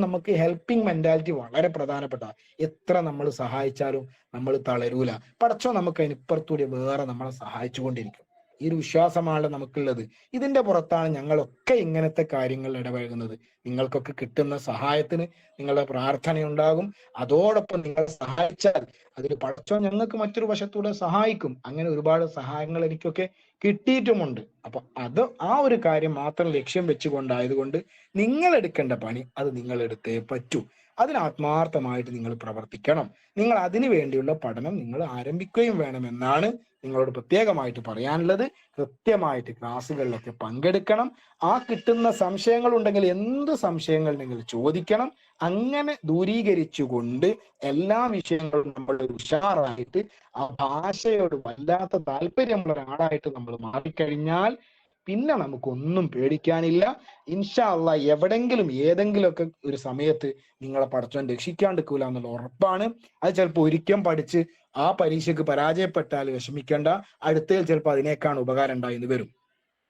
നമുക്ക് ഹെൽപ്പിംഗ് മെന്റാലിറ്റി വളരെ പ്രധാനപ്പെട്ട. എത്ര നമ്മൾ സഹായിച്ചാലും നമ്മൾ തളരൂല. പടച്ചോ നമുക്ക് അതിനിപ്പുറത്തൂടെ വേറെ നമ്മളെ സഹായിച്ചുകൊണ്ടിരിക്കും. ഈ ഒരു വിശ്വാസമാണ് നമുക്കുള്ളത്. ഇതിന്റെ പുറത്താണ് ഞങ്ങളൊക്കെ ഇങ്ങനത്തെ കാര്യങ്ങൾ ഇടപഴകുന്നത്. നിങ്ങൾക്കൊക്കെ കിട്ടുന്ന സഹായത്തിന് നിങ്ങളുടെ പ്രാർത്ഥനയുണ്ടാകും. അതോടൊപ്പം നിങ്ങൾ സഹായിച്ചാൽ അതിൽ പടച്ചോ ഞങ്ങൾക്ക് മറ്റൊരു വശത്തൂടെ സഹായിക്കും. അങ്ങനെ ഒരുപാട് സഹായങ്ങൾ എനിക്കൊക്കെ കിട്ടിയിട്ടുമുണ്ട്. അപ്പൊ അത് ആ ഒരു കാര്യം മാത്രം ലക്ഷ്യം വെച്ചുകൊണ്ടായതുകൊണ്ട് നിങ്ങൾ എടുക്കേണ്ട പണി അത് നിങ്ങൾ എടുത്തേ പറ്റൂ. അതിന് ആത്മാർത്ഥമായിട്ട് നിങ്ങൾ പ്രവർത്തിക്കണം. നിങ്ങൾ അതിനു വേണ്ടിയുള്ള പഠനം നിങ്ങൾ ആരംഭിക്കുകയും വേണമെന്നാണ് നിങ്ങളോട് പ്രത്യേകമായിട്ട് പറയാനുള്ളത്. കൃത്യമായിട്ട് ക്ലാസ്സുകളിലൊക്കെ പങ്കെടുക്കണം. ആ കിട്ടുന്ന സംശയങ്ങൾ ഉണ്ടെങ്കിൽ എന്ത് സംശയങ്ങൾ നിങ്ങൾ ചോദിക്കണം. അങ്ങനെ ദൂരീകരിച്ചുകൊണ്ട് എല്ലാ വിഷയങ്ങളും നമ്മൾ ഉഷാറായിട്ട് ആ ഭാഷയോട് വല്ലാത്ത താല്പര്യമുള്ള ഒരാളായിട്ട് നമ്മൾ മാറിക്കഴിഞ്ഞാൽ പിന്നെ നമുക്കൊന്നും പേടിക്കാനില്ല. ഇൻഷാ അള്ളാഹ് എവിടെങ്കിലും ഏതെങ്കിലുമൊക്കെ ഒരു സമയത്ത് നിങ്ങളെ പടച്ചോൻ രക്ഷിക്കാണ്ടിരിക്കൂല എന്നുള്ള ഉറപ്പാണ്. അത് ചിലപ്പോൾ ഒരിക്കൽ പഠിച്ച് ആ പരീക്ഷയ്ക്ക് പരാജയപ്പെട്ടാൽ വിഷമിക്കേണ്ട, അടുത്തതിൽ ചിലപ്പോൾ അതിനേക്കാണ് ഉപകാരം ഉണ്ടായെന്ന് വരും.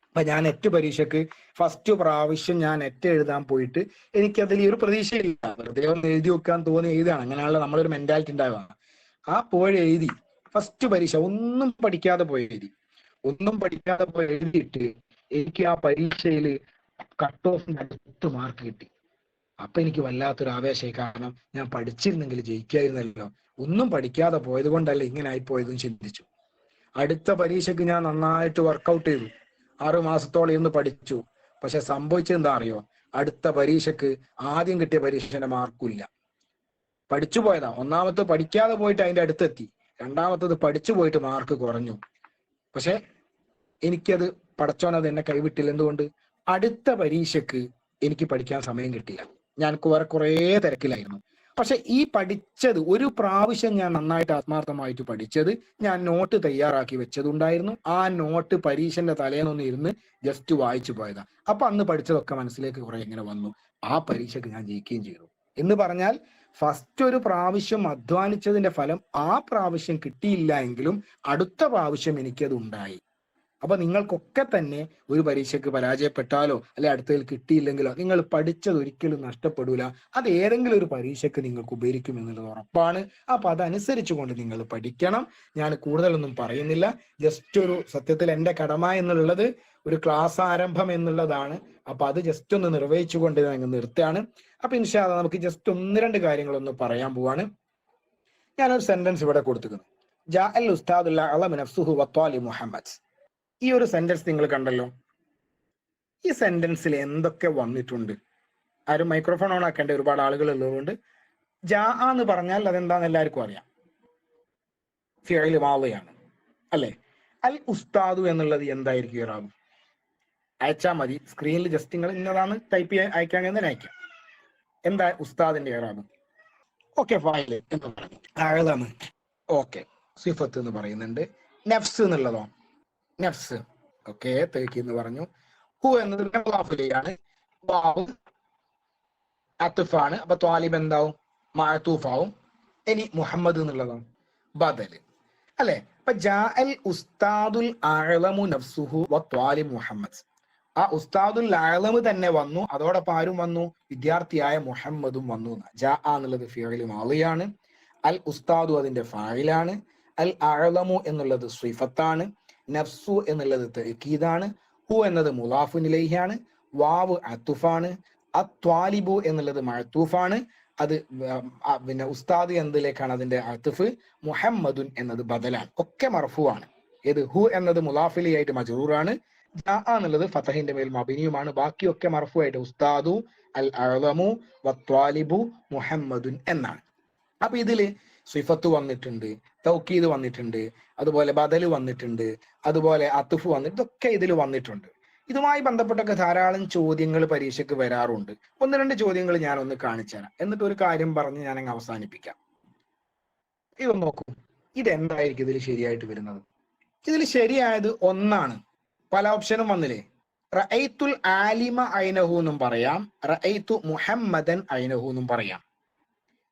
അപ്പൊ ഞാൻ നെറ്റ് പരീക്ഷയ്ക്ക് ഫസ്റ്റ് പ്രാവശ്യം ഞാൻ നെറ്റ് എഴുതാൻ പോയിട്ട് എനിക്കതിൽ ഒരു പ്രതീക്ഷയില്ല. വെറുതെ ഒന്ന് എഴുതി വെക്കാൻ തോന്നി എഴുതാണ്. അങ്ങനെയാണല്ലോ നമ്മളൊരു മെന്റാലിറ്റി ഉണ്ടാവുക. ആ പോയി എഴുതി ഫസ്റ്റ് പരീക്ഷ ഒന്നും പഠിക്കാതെ പോയി എഴുതിയിട്ട് എനിക്ക് ആ പരീക്ഷയിൽ കട്ട് ഓഫിന്റെ അടുത്ത് മാർക്ക് കിട്ടി. അപ്പൊ എനിക്ക് വല്ലാത്തൊരു ആവേശമായി. കാരണം ഞാൻ പഠിച്ചിരുന്നെങ്കിൽ ജയിക്കായിരുന്നല്ലോ. ഒന്നും പഠിക്കാതെ പോയത് കൊണ്ടല്ല ഇങ്ങനെ ആയിപ്പോയതെന്ന് ചിന്തിച്ചു. അടുത്ത പരീക്ഷയ്ക്ക് ഞാൻ നന്നായിട്ട് വർക്കൗട്ട് ചെയ്തു. 6 മാസത്തോളം ഇന്ന് പഠിച്ചു. പക്ഷെ സംഭവിച്ചത് എന്താ അറിയോ? അടുത്ത പരീക്ഷയ്ക്ക് ആദ്യം കിട്ടിയ പരീക്ഷയുടെ മാർക്കില്ല. പഠിച്ചു പോയതാ. ഒന്നാമത്തെ പഠിക്കാതെ പോയിട്ട് അതിന്റെ അടുത്തെത്തി. രണ്ടാമത്തത് പഠിച്ചു പോയിട്ട് മാർക്ക് കുറഞ്ഞു. പക്ഷെ എനിക്കത് പടച്ചോനത് എന്നെ കൈവിട്ടില്ല. എന്തുകൊണ്ട്? അടുത്ത പരീക്ഷയ്ക്ക് എനിക്ക് പഠിക്കാൻ സമയം കിട്ടില്ല. ഞാൻ കുറേ തിരക്കിലായിരുന്നു. പക്ഷെ ഈ പഠിച്ചത് ഒരു പ്രാവശ്യം ഞാൻ നന്നായിട്ട് ആത്മാർത്ഥമായിട്ട് പഠിച്ചത് ഞാൻ നോട്ട് തയ്യാറാക്കി വെച്ചതുണ്ടായിരുന്നു. ആ നോട്ട് പരീക്ഷന്റെ തലേന്നൊന്ന് ഇരുന്ന് ജസ്റ്റ് വായിച്ചു പോയതാ. അപ്പൊ അന്ന് പഠിച്ചതൊക്കെ മനസ്സിലേക്ക് കുറെ ഇങ്ങനെ വന്നു. ആ പരീക്ഷയ്ക്ക് ഞാൻ ജയിക്കുകയും ചെയ്തു. എന്ന് പറഞ്ഞാൽ ഫസ്റ്റ് ഒരു പ്രാവശ്യം അധ്വാനിച്ചതിന്റെ ഫലം ആ പ്രാവശ്യം കിട്ടിയില്ല എങ്കിലും അടുത്ത പ്രാവശ്യം എനിക്കത് ഉണ്ടായി. അപ്പൊ നിങ്ങൾക്കൊക്കെ തന്നെ ഒരു പരീക്ഷയ്ക്ക് പരാജയപ്പെട്ടാലോ അല്ലെ അടുത്തതിൽ കിട്ടിയില്ലെങ്കിലോ നിങ്ങൾ പഠിച്ചത് ഒരിക്കലും നഷ്ടപ്പെടൂല. അത് ഏതെങ്കിലും ഒരു പരീക്ഷയ്ക്ക് നിങ്ങൾക്ക് ഉപകരിക്കും എന്നുള്ളത് ഉറപ്പാണ്. അപ്പൊ അതനുസരിച്ച് കൊണ്ട് നിങ്ങൾ പഠിക്കണം. ഞാൻ കൂടുതലൊന്നും പറയുന്നില്ല. ജസ്റ്റ് ഒരു സത്യത്തിൽ എന്റെ കടമ എന്നുള്ളത് ഒരു ക്ലാസ് ആരംഭം എന്നുള്ളതാണ്. അപ്പൊ അത് ജസ്റ്റ് ഒന്ന് നിർവഹിച്ചുകൊണ്ട് ഞാൻ നിർത്തുകയാണ്. അപ്പൊ ഇൻഷാ അല്ലാഹ് നമുക്ക് ജസ്റ്റ് 1-2 കാര്യങ്ങളൊന്ന് പറയാൻ പോവാണ്. ഞാനൊരു സെന്റൻസ് ഇവിടെ കൊടുത്തിരിക്കുന്നു. ജാ അൽ ഉസ്താദുൽ അഅ്ലമു നഫ്സുഹു വത്വാലി മുഹമ്മദ്. ഈ ഒരു സെന്റൻസ് നിങ്ങൾ കണ്ടല്ലോ. ഈ സെന്റൻസിൽ എന്തൊക്കെ വന്നിട്ടുണ്ട്? ആരും മൈക്രോഫോൺ ഓൺ ആക്കേണ്ട, ഒരുപാട് ആളുകൾ ഉള്ളതുകൊണ്ട്. ജാ എന്ന് പറഞ്ഞാൽ അതെന്താന്ന് എല്ലാവർക്കും അറിയാം. ഫിഅൽ മാദിയാണ് അല്ലെ? അൽ ഉസ്താദു എന്നുള്ളത് എന്തായിരിക്കും ഇറാബ്? അയച്ചാൽ മതി. സ്ക്രീനിൽ ജസ്റ്റ് നിങ്ങൾ ഇന്നതാണ് ടൈപ്പ് ചെയ്യാൻ അയക്കാൻ തന്നെ അയക്കാം. എന്താ ഉസ്താദിന്റെ ഇറാബ്? ഓക്കെ, ഫായില് എന്ന് പറഞ്ഞു. അഅ്ലമ് ഓക്കെ. സിഫത്ത് എന്ന് പറയുന്നുണ്ട്. നഫ്സ് എന്നുള്ളതോ? നഫ്സ് ഓക്കെ. തേക്ക് എന്ന് പറഞ്ഞു. ഹു എന്നത് മുളാഫിലാണ്. വാവ് അത്ഫാണ്. അപ്പൊ ത്വാലിബ് എന്താവും? മഅതൂഫാവും. ഇനി മുഹമ്മദ് എന്നുള്ളതോ? ബദൽ അല്ലെ? അപ്പൊ ജാ അൽ ഉസ്താദുൽ അഅ്ലമു നഫ്സുഹു വത്വാലിബ് മുഹമ്മദ്. ആ ഉസ്താദുൽ ആലമ് തന്നെ വന്നു, അതോടൊപ്പം ആരും വന്നു, വിദ്യാർത്ഥിയായ മുഹമ്മദും വന്നു. ജാ എന്നുള്ളത് ഫിഅൽ മാളിയാണ്, അൽ ഉസ്താദു അതിന്റെ ഫായിലാണ്, അൽ അഅലമു എന്നുള്ളത് സിഫത്താണ്, നഫ്സു എന്നുള്ളത് തഅക്കീദാണ്, ഹു എന്നത് മുളാഫുൻ ഇലൈഹിയാണ്, വാവ് അത്തുഫാണ്, അത്വാലിബു എന്നുള്ളത് മഅത്തൂഫാണ്. അത് പിന്നെ ഉസ്താദ് എന്നതിലേക്കാണ് അതിന്റെ അത്തുഫ്. മുഹമ്മദുൻ എന്നത് ബദലാണ്. ഒക്കെ മർഫുവാണ്. ഏത് ഹു എന്നത് മുലാഫിലിയായിട്ട് മജ്റൂറാണ്, ജാ എന്നുള്ളത് ഫതഹിന്റെ മേൽ മബനിയുമാണ്. ബാക്കിയൊക്കെ മർഫുവായിട്ട് ഉസ്താദു, അൽ അഅലമു, വത്വാലിബു, മുഹമ്മദുൻ എന്നാണ്. അപ്പൊ ഇതില് സിഫത്ത് വന്നിട്ടുണ്ട്, തൗക്കീദ് വന്നിട്ടുണ്ട്, അതുപോലെ ബദല് വന്നിട്ടുണ്ട്, അതുപോലെ അത്തുഫ് വന്നിട്ട്, ഇതൊക്കെ ഇതിൽ വന്നിട്ടുണ്ട്. ഇതുമായി ബന്ധപ്പെട്ടൊക്കെ ധാരാളം ചോദ്യങ്ങൾ പരീക്ഷയ്ക്ക് വരാറുണ്ട്. ഒന്ന് രണ്ട് ചോദ്യങ്ങൾ ഞാനൊന്ന് കാണിച്ചു തരാം, എന്നിട്ട് ഒരു കാര്യം പറഞ്ഞ് ഞാൻ അങ്ങ് അവസാനിപ്പിക്കാം. ഇതൊന്ന് നോക്കൂ, ഇതെന്തായിരിക്കും ഇതിൽ ശരിയായിട്ട് വരുന്നത്? ഇതിൽ ശരിയായത് ഒന്നാണ്. പല ഓപ്ഷനും വന്നില്ലേ? റഅയ്തുൽ ആലിമ ഐനഹു എന്നും പറയാം, റഅയ്തു മുഹമ്മദൻ ഐനഹു എന്നും പറയാം.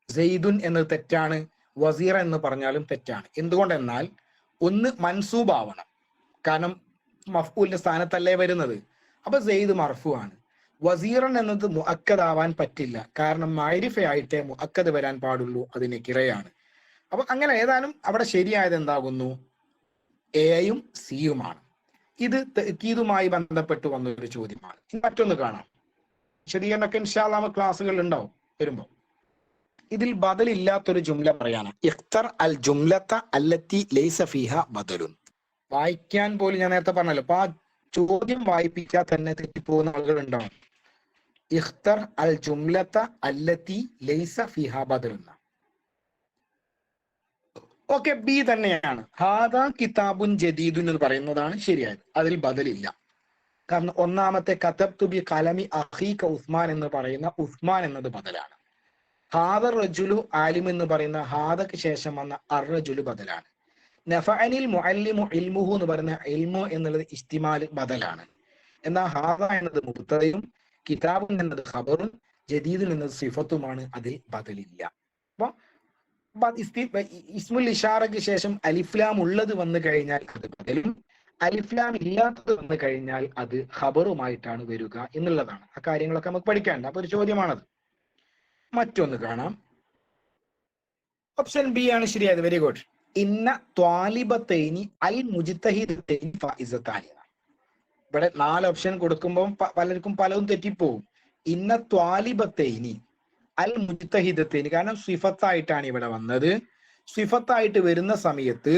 സെയ്ദുൻ എന്നത് തെറ്റാണ്, വസീറ എന്ന് പറഞ്ഞാലും തെറ്റാണ്. എന്തുകൊണ്ടെന്നാൽ ഒന്ന് മൻസൂബാവണം, കാരണം മഫ്ഊലിന്റെ സ്ഥാനത്തല്ലേ വരുന്നത്. അപ്പൊ സെയ്ദ് മർഫു ആണ്. വസീറൻ എന്നത് മുഅക്കദ് ആവാൻ പറ്റില്ല, കാരണം മഅരിഫയായിട്ടേ മുഅക്കദ് വരാൻ പാടുള്ളൂ, അതിന് കിറയാണ്. അപ്പൊ അങ്ങനെ ഏതായാലും അവിടെ ശരിയായത് എന്താകുന്നു? എയും സിയുമാണ്. ഇത് തഅക്കീദുമായി ബന്ധപ്പെട്ട് വന്നൊരു ചോദ്യമാണ്. മറ്റൊന്ന് കാണാം, വിശദീകരണമൊക്കെ ഇൻഷാ അല്ലാഹ് ക്ലാസ്സുകൾ ഉണ്ടാവും വരുമ്പോ. ഇതിൽ ബദൽ ഇല്ലാത്തൊരു ജുംല പറയാണ്, ഇഖ്തർ അൽ ജുംലത അല്ലത്തി ലൈസ ഫീഹ ബദലുൻ. വായിക്കാൻ പോലും ഞാൻ നേരത്തെ പറഞ്ഞല്ലോ, അപ്പൊ ആ ചോദ്യം വായിപ്പിച്ചാൽ തന്നെ തെറ്റിപ്പോകുന്ന ആളുകൾ ഉണ്ടാവും. ഇഖ്തർ അൽ ജുംലത അല്ലത്തി ലൈസ ഫീഹ ബദലുൻ. ഓക്കെ, ബി തന്നെയാണ്. ഹാദാ കിതാബുൻ ജദീദുൻ എന്ന് പറയുന്നതാണ് ശരിയായത്. അതിൽ ബദലില്ല. കാരണം ഒന്നാമത്തെ കതബ്തു ബി കലമി അഖീക ഉസ്മാൻ എന്ന് പറയുന്ന ഉസ്മാൻ എന്നത് ബദലാണ്. ഹാദർ റജുലു ആലിം എന്ന് പറയുന്ന ഹാദക്ക് ശേഷം വന്ന അർ റജുലു ബദലാണ്. നഫഅനിൽ മുഅല്ലിമു ഇൽമുഹു എന്ന് പറയുന്ന ഇൽമു എന്നുള്ളത് ഇസ്തിമാൽ ബദലാണ്. എന്നാൽ ഹാദ എന്നത് മുബ്തദയും കിതാബുൻ എന്നത് ഖബറും ജദീദുൻ എന്നത് സിഫത്തുമാണ്. അതിൽ ബദലില്ല. അപ്പൊ ഇസ്മുൽ ഇഷാറയ്ക്ക് ശേഷം അലിഫ്ലാം ഉള്ളത് വന്നു കഴിഞ്ഞാൽ അത് ബദലും, അലിഫ്ലാം ഇല്ലാത്തത് വന്നു കഴിഞ്ഞാൽ അത് ഖബറുമായിട്ടാണ് വരിക എന്നുള്ളതാണ്. ആ കാര്യങ്ങളൊക്കെ നമുക്ക് പഠിക്കാനുണ്ട്. അപ്പൊ ഒരു ചോദ്യമാണത്. മറ്റൊന്ന് കാണാം, ഓപ്ഷൻ ബി ആണ് ശരിയായത്. Very good. ഇന്ന ത്വാലിബത്തൈനി അൽ മുജ്തഹിദത്തൈനി ഫായിസത്താനി. ഇവിടെ 4 ഓപ്ഷൻ കൊടുക്കുമ്പോൾ പലർക്കും പലതും തെറ്റിപ്പോവും. ഇന്ന ത്വാലിബത്തൈനി അൽ മുജ്തഹിദത്തൈനി, കാരണം സിഫത്തായിട്ടാണ് ഇവിടെ വന്നത്. സിഫത്തായിട്ട് വരുന്ന സമയത്ത്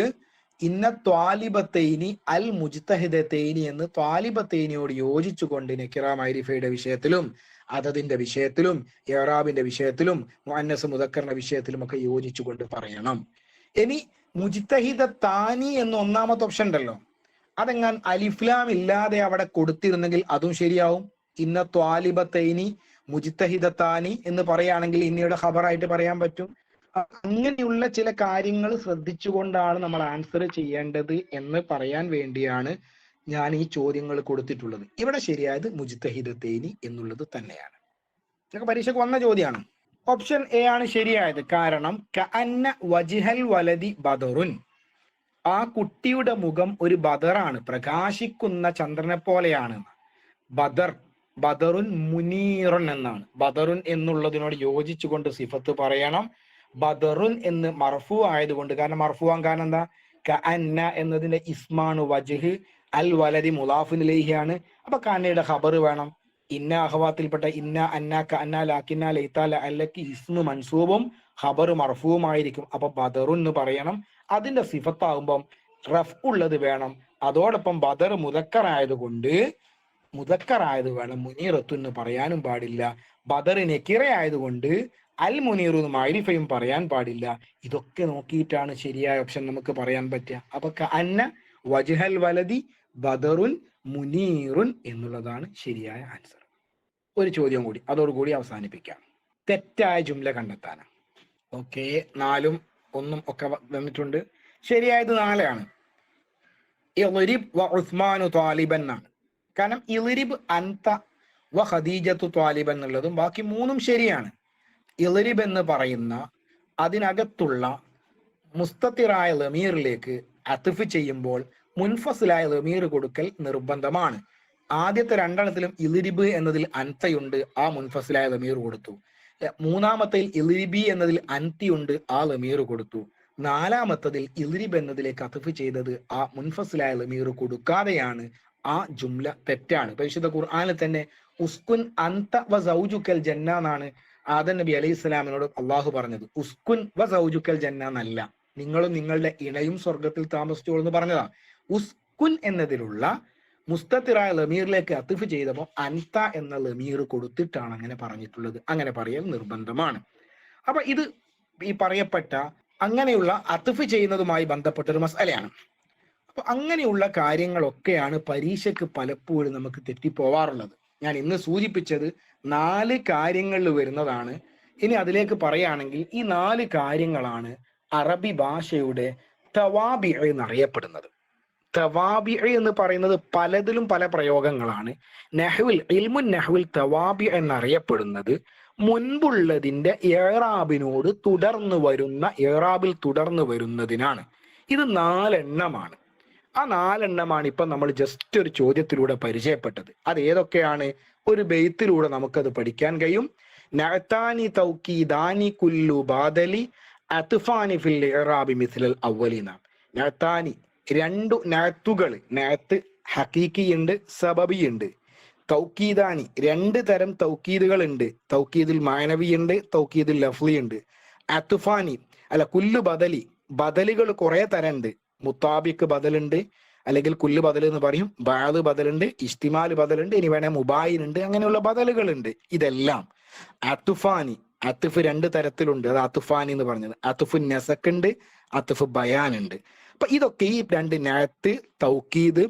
ഇന്ന ത്വാലിബത്തൈനി അൽ മുജ്തഹിദത്തൈനി എന്ന് ത്വാലിബത്തൈനിയോട് യോജിച്ചുകൊണ്ട് നക്കിറ മഅരിഫയുടെ വിഷയത്തിലും അതതിന്റെ വിഷയത്തിലും ഇഅ്റാബിന്റെ വിഷയത്തിലും മുഅന്നസ് മുദക്കറിന്റെ വിഷയത്തിലും ഒക്കെ യോജിച്ചുകൊണ്ട് പറയണം. ഇനി മുജ്തഹിദത്താനി എന്ന് ഒന്നാമത്തെ ഓപ്ഷൻ ഉണ്ടല്ലോ, അതെങ്ങാൻ അലിഫ്ലാം ഇല്ലാതെ അവിടെ കൊടുത്തിരുന്നെങ്കിൽ അതും ശരിയാവും. ഇന്ന ത്വാലിബത്തൈനി മുജ്തഹിദത്താനി എന്ന് പറയുകയാണെങ്കിൽ ഇന്നയുടെ ഖബറായിട്ട് പറയാൻ പറ്റും. അങ്ങനെയുള്ള ചില കാര്യങ്ങൾ ശ്രദ്ധിച്ചുകൊണ്ടാണ് നമ്മൾ ആൻസർ ചെയ്യേണ്ടത് എന്ന് പറയാൻ വേണ്ടിയാണ് ഞാൻ ഈ ചോദ്യങ്ങൾ കൊടുത്തിട്ടുള്ളത്. ഇവിടെ ശരിയായത് മുജ്തഹിദത്തൈനി എന്നുള്ളത് തന്നെയാണ്. ഇതൊക്കെ പരീക്ഷയ്ക്ക് വന്ന ചോദ്യമാണ്. ഓപ്ഷൻ എ ആണ് ശരിയായത്. കാരണം കഅന്ന വജ്ഹൽ വലദി ബദറുൻ, ആ കുട്ടിയുടെ മുഖം ഒരു ബദറാണ്, പ്രകാശിക്കുന്ന ചന്ദ്രനെ പോലെയാണ്. ബദർ, ബദറുൻ മുനീറുൻ എന്നാണ്. ബദറുൻ എന്നുള്ളതിനോട് യോജിച്ചുകൊണ്ട് സിഫത്ത് പറയണം. ബദറുൻ എന്ന് മർഫു ആയതുകൊണ്ട്, കാരണം മർഫുവാൻ കാരണം എന്താ? കഅന്ന എന്നതിന്റെ ഇസ്മാണ് വജ്ഹ്, അൽ വലദി മുളാഫുൻ ഇലൈഹിയാണ്. അപ്പൊ കഅന്നയുടെ ഖബർ വേണം. ഇന്ന അഹവാത്തിൽപ്പെട്ട ഇന്ന അന്ന കഅന്ന ലാകിന്ന ലൈത ലഅല്ലക്കി ഇസ്മു മൻസൂബും ഖബർ മർഫൂമായിരിക്കും. അപ്പൊ ബദറുൻ എന്ന് പറയണം. അതിന്റെ സിഫത്താകുമ്പം റഫ് ഉള്ളത് വേണം. അതോടൊപ്പം ബദർ മുദക്കറായതുകൊണ്ട് മുദക്കറായത് വേണം. മുനീറത്തു എന്ന് പറയാനും പാടില്ല. ബദർ നക്കിറയായതുകൊണ്ട് അൽ മുനീറു മഅരിഫയും പറയാൻ പാടില്ല. ഇതൊക്കെ നോക്കിയിട്ടാണ് ശരിയായ ഓപ്ഷൻ നമുക്ക് പറയാൻ പറ്റുക. അപ്പൊ കഅന്ന വജ്ഹൽ വലദി ബദറുൻ മുനീറുൻ എന്നുള്ളതാണ് ശരിയായ ആൻസർ. ഒരു ചോദ്യം കൂടി, അതോടുകൂടി അവസാനിപ്പിക്കാം. തെറ്റായ ജുംല കണ്ടെത്താനാണ്. ഓക്കെ, 4ഉം 1ഉം ഒക്കെ വന്നിട്ടുണ്ട്. ശരിയായത് 4 ആണ്. ഇളിബ് വ ഉസ്മാനു ത്വാലിബൻ എന്നാണ്. കാരണം ഇളിബ് അൻത വ ഖദീജത്തു ത്വാലിബൻ എന്നുള്ളതും ബാക്കി 3ഉം ശരിയാണ്. ഇളിബ് എന്ന് പറയുന്ന അതിനകത്തുള്ള മുസ്തത്തിറായ ലമീറിലേക്ക് അത്ഫ് ചെയ്യുമ്പോൾ മുൻഫസിലായ ലമീർ കൊടുക്കൽ നിർബന്ധമാണ്. ആദ്യത്തെ രണ്ടെണ്ണത്തിലും ഇലിരിബ് എന്നതിൽ അൻതയുണ്ട്, ആ മുൻഫസിലായ ലമീർ കൊടുത്തു. മൂന്നാമത്തേൽ ഇലിരിബി എന്നതിൽ അൻതിയുണ്ട്, ആ ലമീർ കൊടുത്തു. നാലാമത്തതിൽ ഇലിരിബ് എന്നതിലേക്ക് അത്ഫ് ചെയ്തത് ആ മുൻഫസിലായ ലമീർ കൊടുക്കാതെയാണ്. ആ ജുംല തെറ്റാണ്. പരിശുദ്ധ ഖുർആനിൽ തന്നെ ഉസ്കുൻ അൻത വ സൗജുക്കൽ ജന്ന എന്നാണ് ആദം നബി അലൈഹി സ്വലാമിനോട് അള്ളാഹു പറഞ്ഞത്. ഉസ്കുൻ വ സൗജുക്കൽ ജന്ന എന്നല്ല, നിങ്ങളും നിങ്ങളുടെ ഇണയും സ്വർഗത്തിൽ താമസിച്ചോളൂ എന്ന് പറഞ്ഞതാ. ഉസ്കുൻ എന്നതിലുള്ള മുസ്തത്തിറായ ലമീറിലേക്ക് അത്ഫ് ചെയ്തപ്പോൾ അൻത എന്ന ലമീർ കൊടുത്തിട്ടാണ് അങ്ങനെ പറഞ്ഞിട്ടുള്ളത്. അങ്ങനെ പറയൽ നിർബന്ധമാണ്. അപ്പൊ ഇത് ഈ പറയപ്പെട്ട അങ്ങനെയുള്ള അത്ഫ് ചെയ്യുന്നതുമായി ബന്ധപ്പെട്ട ഒരു മസലയാണ്. അപ്പൊ അങ്ങനെയുള്ള കാര്യങ്ങളൊക്കെയാണ് പരീക്ഷയ്ക്ക് പലപ്പോഴും നമുക്ക് തെറ്റിപ്പോവാറുള്ളത്. ഞാൻ ഇന്ന് സൂചിപ്പിച്ചത് 4 കാര്യങ്ങളിൽ വരുന്നതാണ്. ഇനി അതിലേക്ക് പറയുകയാണെങ്കിൽ ഈ 4 കാര്യങ്ങളാണ് അറബി ഭാഷയുടെ തവാബി എന്നറിയപ്പെടുന്നത്. തവാബി എന്ന് പറയുന്നത് പലതിലും പല പ്രയോഗങ്ങളാണ്. നഹ്വിൽ ഇൽമുൻ നഹ്വിൽ തവാബി എന്നറിയപ്പെടുന്നത് മുൻപുള്ളതിന്റെ ഏറാബിനോട് തുടർന്ന് വരുന്ന ഏറാബിൽ തുടർന്ന് വരുന്നതിനാണ്. ഇത് 4 എണ്ണമാണ്. ആ 4 എണ്ണമാണ് ഇപ്പൊ നമ്മൾ ജസ്റ്റ് ഒരു ചോദ്യത്തിലൂടെ പരിചയപ്പെട്ടത്. അത് ഏതൊക്കെയാണ്? ഒരു ബെയ്ത്തിലൂടെ നമുക്കത് പഠിക്കാൻ കഴിയും. നഅ്താനി തൗക്കീദാനി കുല്ലു ബാദലി അത്ഫാനി ഫിൽ ഇറാബി മിസ്ലൽ അവ്വലിന. നഅ്താനി 2 നഅ്തുകൾ, നഅ്ത്ത് ഹഖീഖി ഉണ്ട്, സബബി ഉണ്ട്. തൗക്കീദാനി 2 തരം തൗക്കീദുകൾ ഉണ്ട്. തൗക്കീദുൽ മാനവി ഉണ്ട്, തൗക്കീദുൽ ലഫ്ലി ഉണ്ട്. അത്ഫാനി അല്ല കുല്ലു ബദലി, ബദലുകൾ കുറെ തരം ഉണ്ട്. മുത്താബിക്ക് ബദലുണ്ട്, അല്ലെങ്കിൽ കുല്ല് ബദൽ എന്ന് പറയും. ബാദ് ബദലുണ്ട്, ഇസ്തിമാൽ ബദലുണ്ട്, ഇനി വേണേ മുബായിൻ ഉണ്ട്. അങ്ങനെയുള്ള ബദലുകൾ ഉണ്ട്. ഇതെല്ലാം അത്തുഫാനി, അത്തുഫ് 2 തരത്തിലുണ്ട്. അത് അത്തുഫാനി എന്ന് പറഞ്ഞത്. അത്തുഫ് നസക്ക് ഉണ്ട്, അത്തുഫ് ബയാൻ ഉണ്ട്. അപ്പൊ ഇതൊക്കെ ഈ 2 നഅത്ത്, തൗക്കീദ്,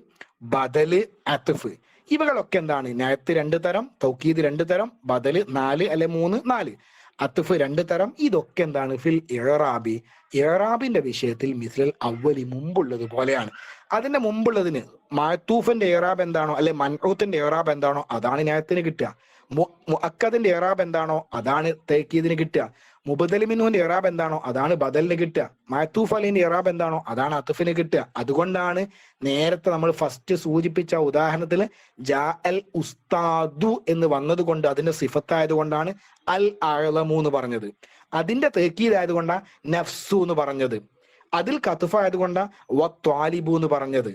ബദല്, അത്തുഫ്, ഇവകളൊക്കെ എന്താണ്? നഅത്ത് 2 തരം, തൗക്കീദ് 2 തരം, ബദല് 4 അല്ലെ 3 4, അത്തുഫ് 2 തരം. ഇതൊക്കെ എന്താണ്? ഫിൽ ഇറാബി, ഇറാബിന്റെ വിഷയത്തിൽ മിസ്ലൽ അവ്വലി, മുമ്പുള്ളത് പോലെയാണ്. അതിന്റെ മുമ്പുള്ളതിന് മഅ്തൂഫിന്റെ ഇറാബ് എന്താണോ, അല്ലെ മൻഊത്തിന്റെ ഇറാബ് എന്താണോ, അതാണ് നഅത്തിന് കിട്ടുക. മുഅക്കദിന്റെ ഇറാബ് എന്താണോ, അതാണ് തൗക്കീദിന് കിട്ടുക. മുബദൽ മിൻഹുവിന്റെ ഇറാബ് എന്താണോ, അതാണ് ബദലിന് കിട്ടുക. മഅ്തൂഫ് അലൈഹിന്റെ ഇറാബ് എന്താണോ, അതാണ് അത്ഫിന് കിട്ടുക. അതുകൊണ്ടാണ് നേരത്തെ നമ്മൾ ഫസ്റ്റ് സൂചിപ്പിച്ച ഉദാഹരണത്തിൽ ജാ അൽ ഉസ്താദു എന്ന് വന്നത് കൊണ്ട്, അതിന്റെ സിഫത്തായത് കൊണ്ടാണ് അൽ അഅ്ലമു എന്ന് പറഞ്ഞത്. അതിന്റെ തൗക്കീദ് ആയതുകൊണ്ടാണ് നഫ്സു എന്ന് പറഞ്ഞത്. അതിൽ കത്ഫ ആയതുകൊണ്ടാണ് വത്വാലിബു എന്ന് പറഞ്ഞത്.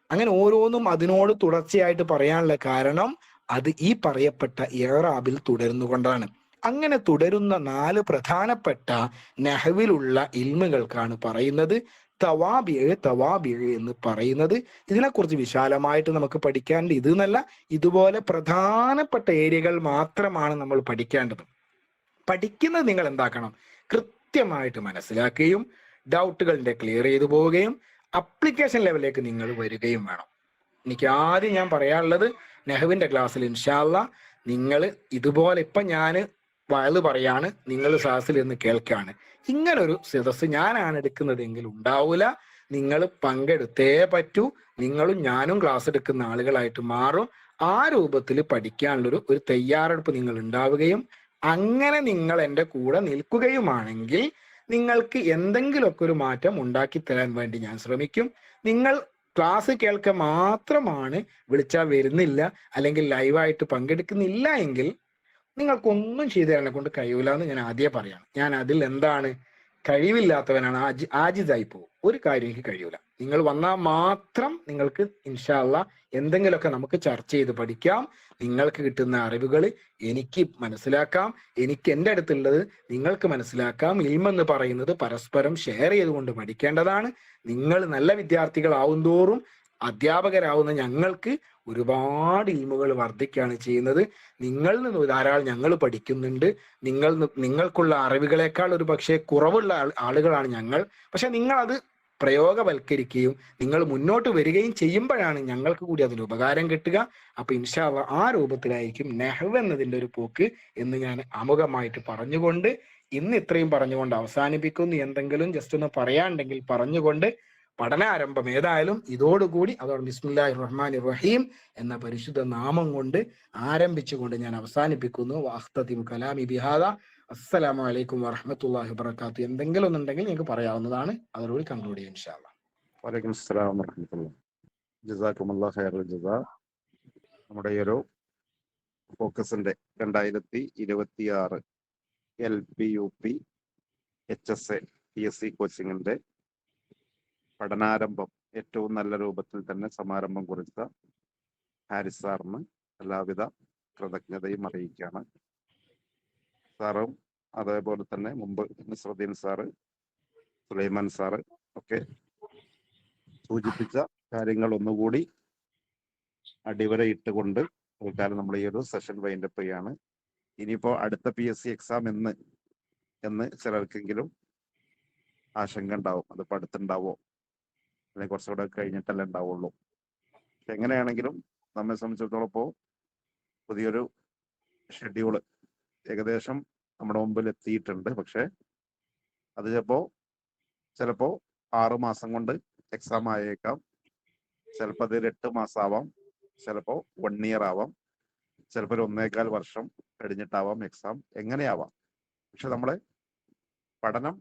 അങ്ങനെ ഓരോന്നും അതിനോട് തുടർച്ചയായിട്ട് പറയാനുള്ള കാരണം അത് ഈ പറയപ്പെട്ട ഇറാബിൽ തുടരുന്നുകൊണ്ടാണ്. അങ്ങനെ തുടരുന്ന 4 പ്രധാനപ്പെട്ട നഹ്വിലുള്ള ഇൽമുകൾക്കാണ് പറയുന്നത് തവാബി എന്ന് പറയുന്നത്. ഇതിനെക്കുറിച്ച് വിശാലമായിട്ട് നമുക്ക് പഠിക്കാനുണ്ട്. ഇത് എന്നല്ല, ഇതുപോലെ പ്രധാനപ്പെട്ട ഏരിയകൾ മാത്രമാണ് നമ്മൾ പഠിക്കേണ്ടത്. പഠിക്കുന്നത് നിങ്ങൾ എന്താക്കണം? കൃത്യമായിട്ട് മനസ്സിലാക്കുകയും ഡൗട്ടുകളുടെ ക്ലിയർ ചെയ്തു പോവുകയും അപ്ലിക്കേഷൻ ലെവലിലേക്ക് നിങ്ങൾ വരികയും വേണം. എനിക്ക് ആദ്യം ഞാൻ പറയാനുള്ളത്, നഹ്വിന്റെ ക്ലാസ്സിൽ ഇൻഷാ അല്ലാഹ് നിങ്ങൾ ഇതുപോലെ ഇപ്പൊ ഞാൻ വയല് പറയാണ്, നിങ്ങൾ ക്ലാസ്സിൽ നിന്ന് കേൾക്കാണ്. ഇങ്ങനൊരു സദസ്സ് ഞാനാണ് എടുക്കുന്നതെങ്കിൽ ഉണ്ടാവൂല. നിങ്ങൾ പങ്കെടുത്തേ പറ്റൂ. നിങ്ങളും ഞാനും ക്ലാസ് എടുക്കുന്ന ആളുകളായിട്ട് മാറും. ആ രൂപത്തിൽ പഠിക്കാനുള്ളൊരു തയ്യാറെടുപ്പ് നിങ്ങൾ ഉണ്ടാവുകയും അങ്ങനെ നിങ്ങൾ എൻ്റെ കൂടെ നിൽക്കുകയുമാണെങ്കിൽ നിങ്ങൾക്ക് എന്തെങ്കിലുമൊക്കെ ഒരു മാറ്റം ഉണ്ടാക്കി തരാൻ വേണ്ടി ഞാൻ ശ്രമിക്കും. നിങ്ങൾ ക്ലാസ് കേൾക്കാൻ മാത്രമാണ് വിളിച്ചാൽ വരുന്നില്ല, അല്ലെങ്കിൽ ലൈവായിട്ട് പങ്കെടുക്കുന്നില്ല എങ്കിൽ നിങ്ങൾക്കൊന്നും ചെയ്തു തരാനെ കൊണ്ട് കഴിയൂല എന്ന് ഞാൻ ആദ്യം പറയാണ്. ഞാൻ അതിൽ എന്താണ് കഴിവില്ലാത്തവനാണ്, ആജിസായി പോകും. ഒരു കാര്യം എനിക്ക് കഴിയൂല. നിങ്ങൾ വന്നാൽ മാത്രം നിങ്ങൾക്ക് ഇൻഷാ അല്ലാഹ് എന്തെങ്കിലുമൊക്കെ നമുക്ക് ചർച്ച ചെയ്ത് പഠിക്കാം. നിങ്ങൾക്ക് കിട്ടുന്ന അറിവുകൾ എനിക്ക് മനസ്സിലാക്കാം, എനിക്ക് എൻ്റെ അടുത്തുള്ളത് നിങ്ങൾക്ക് മനസ്സിലാക്കാം. ഇൽമെന്ന് പറയുന്നത് പരസ്പരം ഷെയർ ചെയ്തുകൊണ്ട് പഠിക്കേണ്ടതാണ്. നിങ്ങൾ നല്ല വിദ്യാർത്ഥികളാവും തോറും അധ്യാപകരാവുന്ന ഞങ്ങൾക്ക് ഒരുപാട് ഇൽമുകൾ വർദ്ധിക്കുകയാണ് ചെയ്യുന്നത്. നിങ്ങളിൽ നിന്ന് ധാരാളം ഞങ്ങൾ പഠിക്കുന്നുണ്ട്. നിങ്ങൾക്കുള്ള അറിവുകളെക്കാൾ ഒരു പക്ഷേ കുറവുള്ള ആളുകളാണ് ഞങ്ങൾ. പക്ഷെ നിങ്ങൾ അത് പ്രയോഗവൽക്കരിക്കുകയും നിങ്ങൾ മുന്നോട്ട് വരികയും ചെയ്യുമ്പോഴാണ് ഞങ്ങൾക്ക് കൂടി അതിന് ഉപകാരം കിട്ടുക. അപ്പൊ ഇൻഷാ അല്ലാഹ് ആ രൂപത്തിലായിരിക്കും നഹ്വ് എന്നതിന്റെ ഒരു പോക്ക് എന്ന് ഞാൻ ആമുഖമായിട്ട് പറഞ്ഞുകൊണ്ട് ഇന്ന് ഇത്രയും പറഞ്ഞുകൊണ്ട് അവസാനിപ്പിക്കുന്നു. എന്തെങ്കിലും ജസ്റ്റ് ഒന്ന് പറയാനുണ്ടെങ്കിൽ പറഞ്ഞുകൊണ്ട് പഠനാരംഭം ഏതായാലും ഇതോടുകൂടി അതോടെ ബിസ്മില്ലാഹിർ റഹ്മാനിർ റഹീം എന്ന പരിശുദ്ധ നാമം കൊണ്ട് ആരംഭിച്ചുകൊണ്ട് ഞാൻ അവസാനിപ്പിക്കുന്നു. വഅഖ്തതിമു കലാമി ബിഹാദാ. അസ്സലാമു അലൈക്കും വറഹ്മത്തുള്ളാഹി വബറകാതുഹു. എന്തെങ്കിലും ഒന്നുണ്ടെങ്കിൽ നിങ്ങൾക്ക് പറയാവുന്നതാണ്. അതോടുകൂടി കൺക്ലൂഡ് ചെയ്യാം ഇൻഷാ അല്ലാഹ്. വലൈക്കും അസ്സലാം വറഹ്മത്തുള്ളാഹി. ജസാക്കുമുല്ലാഹു ഖൈറൽ ജസാ. നമ്മുടെ ഈ ഒരു ഫോക്കസിന്റെ 2026 LP UP HSA PSC കോച്ചിങ്ങിന്റെ പഠനാരംഭം ഏറ്റവും നല്ല രൂപത്തിൽ തന്നെ സമാരംഭം കുറിച്ച ഹാരിസ് സാറിന് എല്ലാവിധ കൃതജ്ഞതയും അറിയിക്കുകയാണ്. സാറും അതേപോലെ തന്നെ മുമ്പ് നസ്രുദ്ദീൻ സാറ്, സുലൈമാൻ സാറ് ഒക്കെ സൂചിപ്പിച്ച കാര്യങ്ങൾ ഒന്നുകൂടി അടിവരയിട്ടുകൊണ്ട് തൽക്കാലം നമ്മൾ ഈ ഒരു സെഷൻ വൈൻഡപ്പ് ചെയ്യാണ്. ഇനിയിപ്പോ അടുത്ത PSC എക്സാം എന്ന് ചിലർക്കെങ്കിലും ആശങ്ക ഉണ്ടാവും. അതിപ്പോ അടുത്തുണ്ടാവോ അല്ലെങ്കിൽ കുറച്ചുകൂടെ കഴിഞ്ഞിട്ടല്ലേ ഉണ്ടാവുള്ളൂ. എങ്ങനെയാണെങ്കിലും നമ്മെ സംബന്ധിച്ചിടത്തോളം ഇപ്പോൾ പുതിയൊരു ഷെഡ്യൂള് ഏകദേശം നമ്മുടെ മുമ്പിൽ എത്തിയിട്ടുണ്ട്. പക്ഷെ അത് ചിലപ്പോ 6 മാസം കൊണ്ട് എക്സാം ആയേക്കാം, ചിലപ്പോൾ അത് 8 മാസം ആവാം, ചിലപ്പോൾ 1 ഇയർ ആവാം, ചിലപ്പോൾ 1.25 വർഷം കഴിഞ്ഞിട്ടാവാം എക്സാം, എങ്ങനെയാവാം. പക്ഷെ നമ്മളെ പഠനം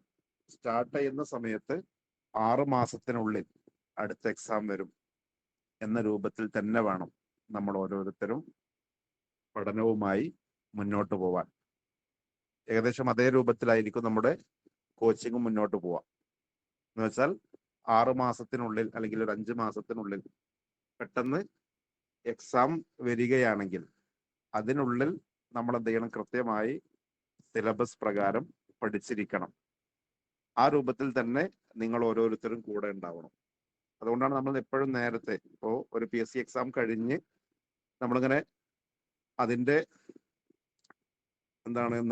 സ്റ്റാർട്ട് ചെയ്യുന്ന സമയത്ത് 6 മാസത്തിനുള്ളിൽ അടുത്ത എക്സാം വരും എന്ന രൂപത്തിൽ തന്നെ വേണം നമ്മൾ ഓരോരുത്തരും പഠനവുമായി മുന്നോട്ട് പോവാൻ. ഏകദേശം അതേ രൂപത്തിലായിരിക്കും നമ്മുടെ കോച്ചിങ് മുന്നോട്ട് പോവാം. എന്ന് വെച്ചാൽ 6 മാസത്തിനുള്ളിൽ അല്ലെങ്കിൽ ഒരു 5 മാസത്തിനുള്ളിൽ പെട്ടെന്ന് എക്സാം വരികയാണെങ്കിൽ അതിനുള്ളിൽ നമ്മൾ എന്ത് ചെയ്യണം? കൃത്യമായി സിലബസ് പ്രകാരം പഠിച്ചിരിക്കണം. ആ രൂപത്തിൽ തന്നെ നിങ്ങൾ ഓരോരുത്തരും കൂടെ ഉണ്ടാവണം. അതുകൊണ്ടാണ് നമ്മൾ എപ്പോഴും നേരത്തെ ഇപ്പോൾ ഒരു PSC എക്സാം കഴിഞ്ഞ് നമ്മളിങ്ങനെ അതിൻ്റെ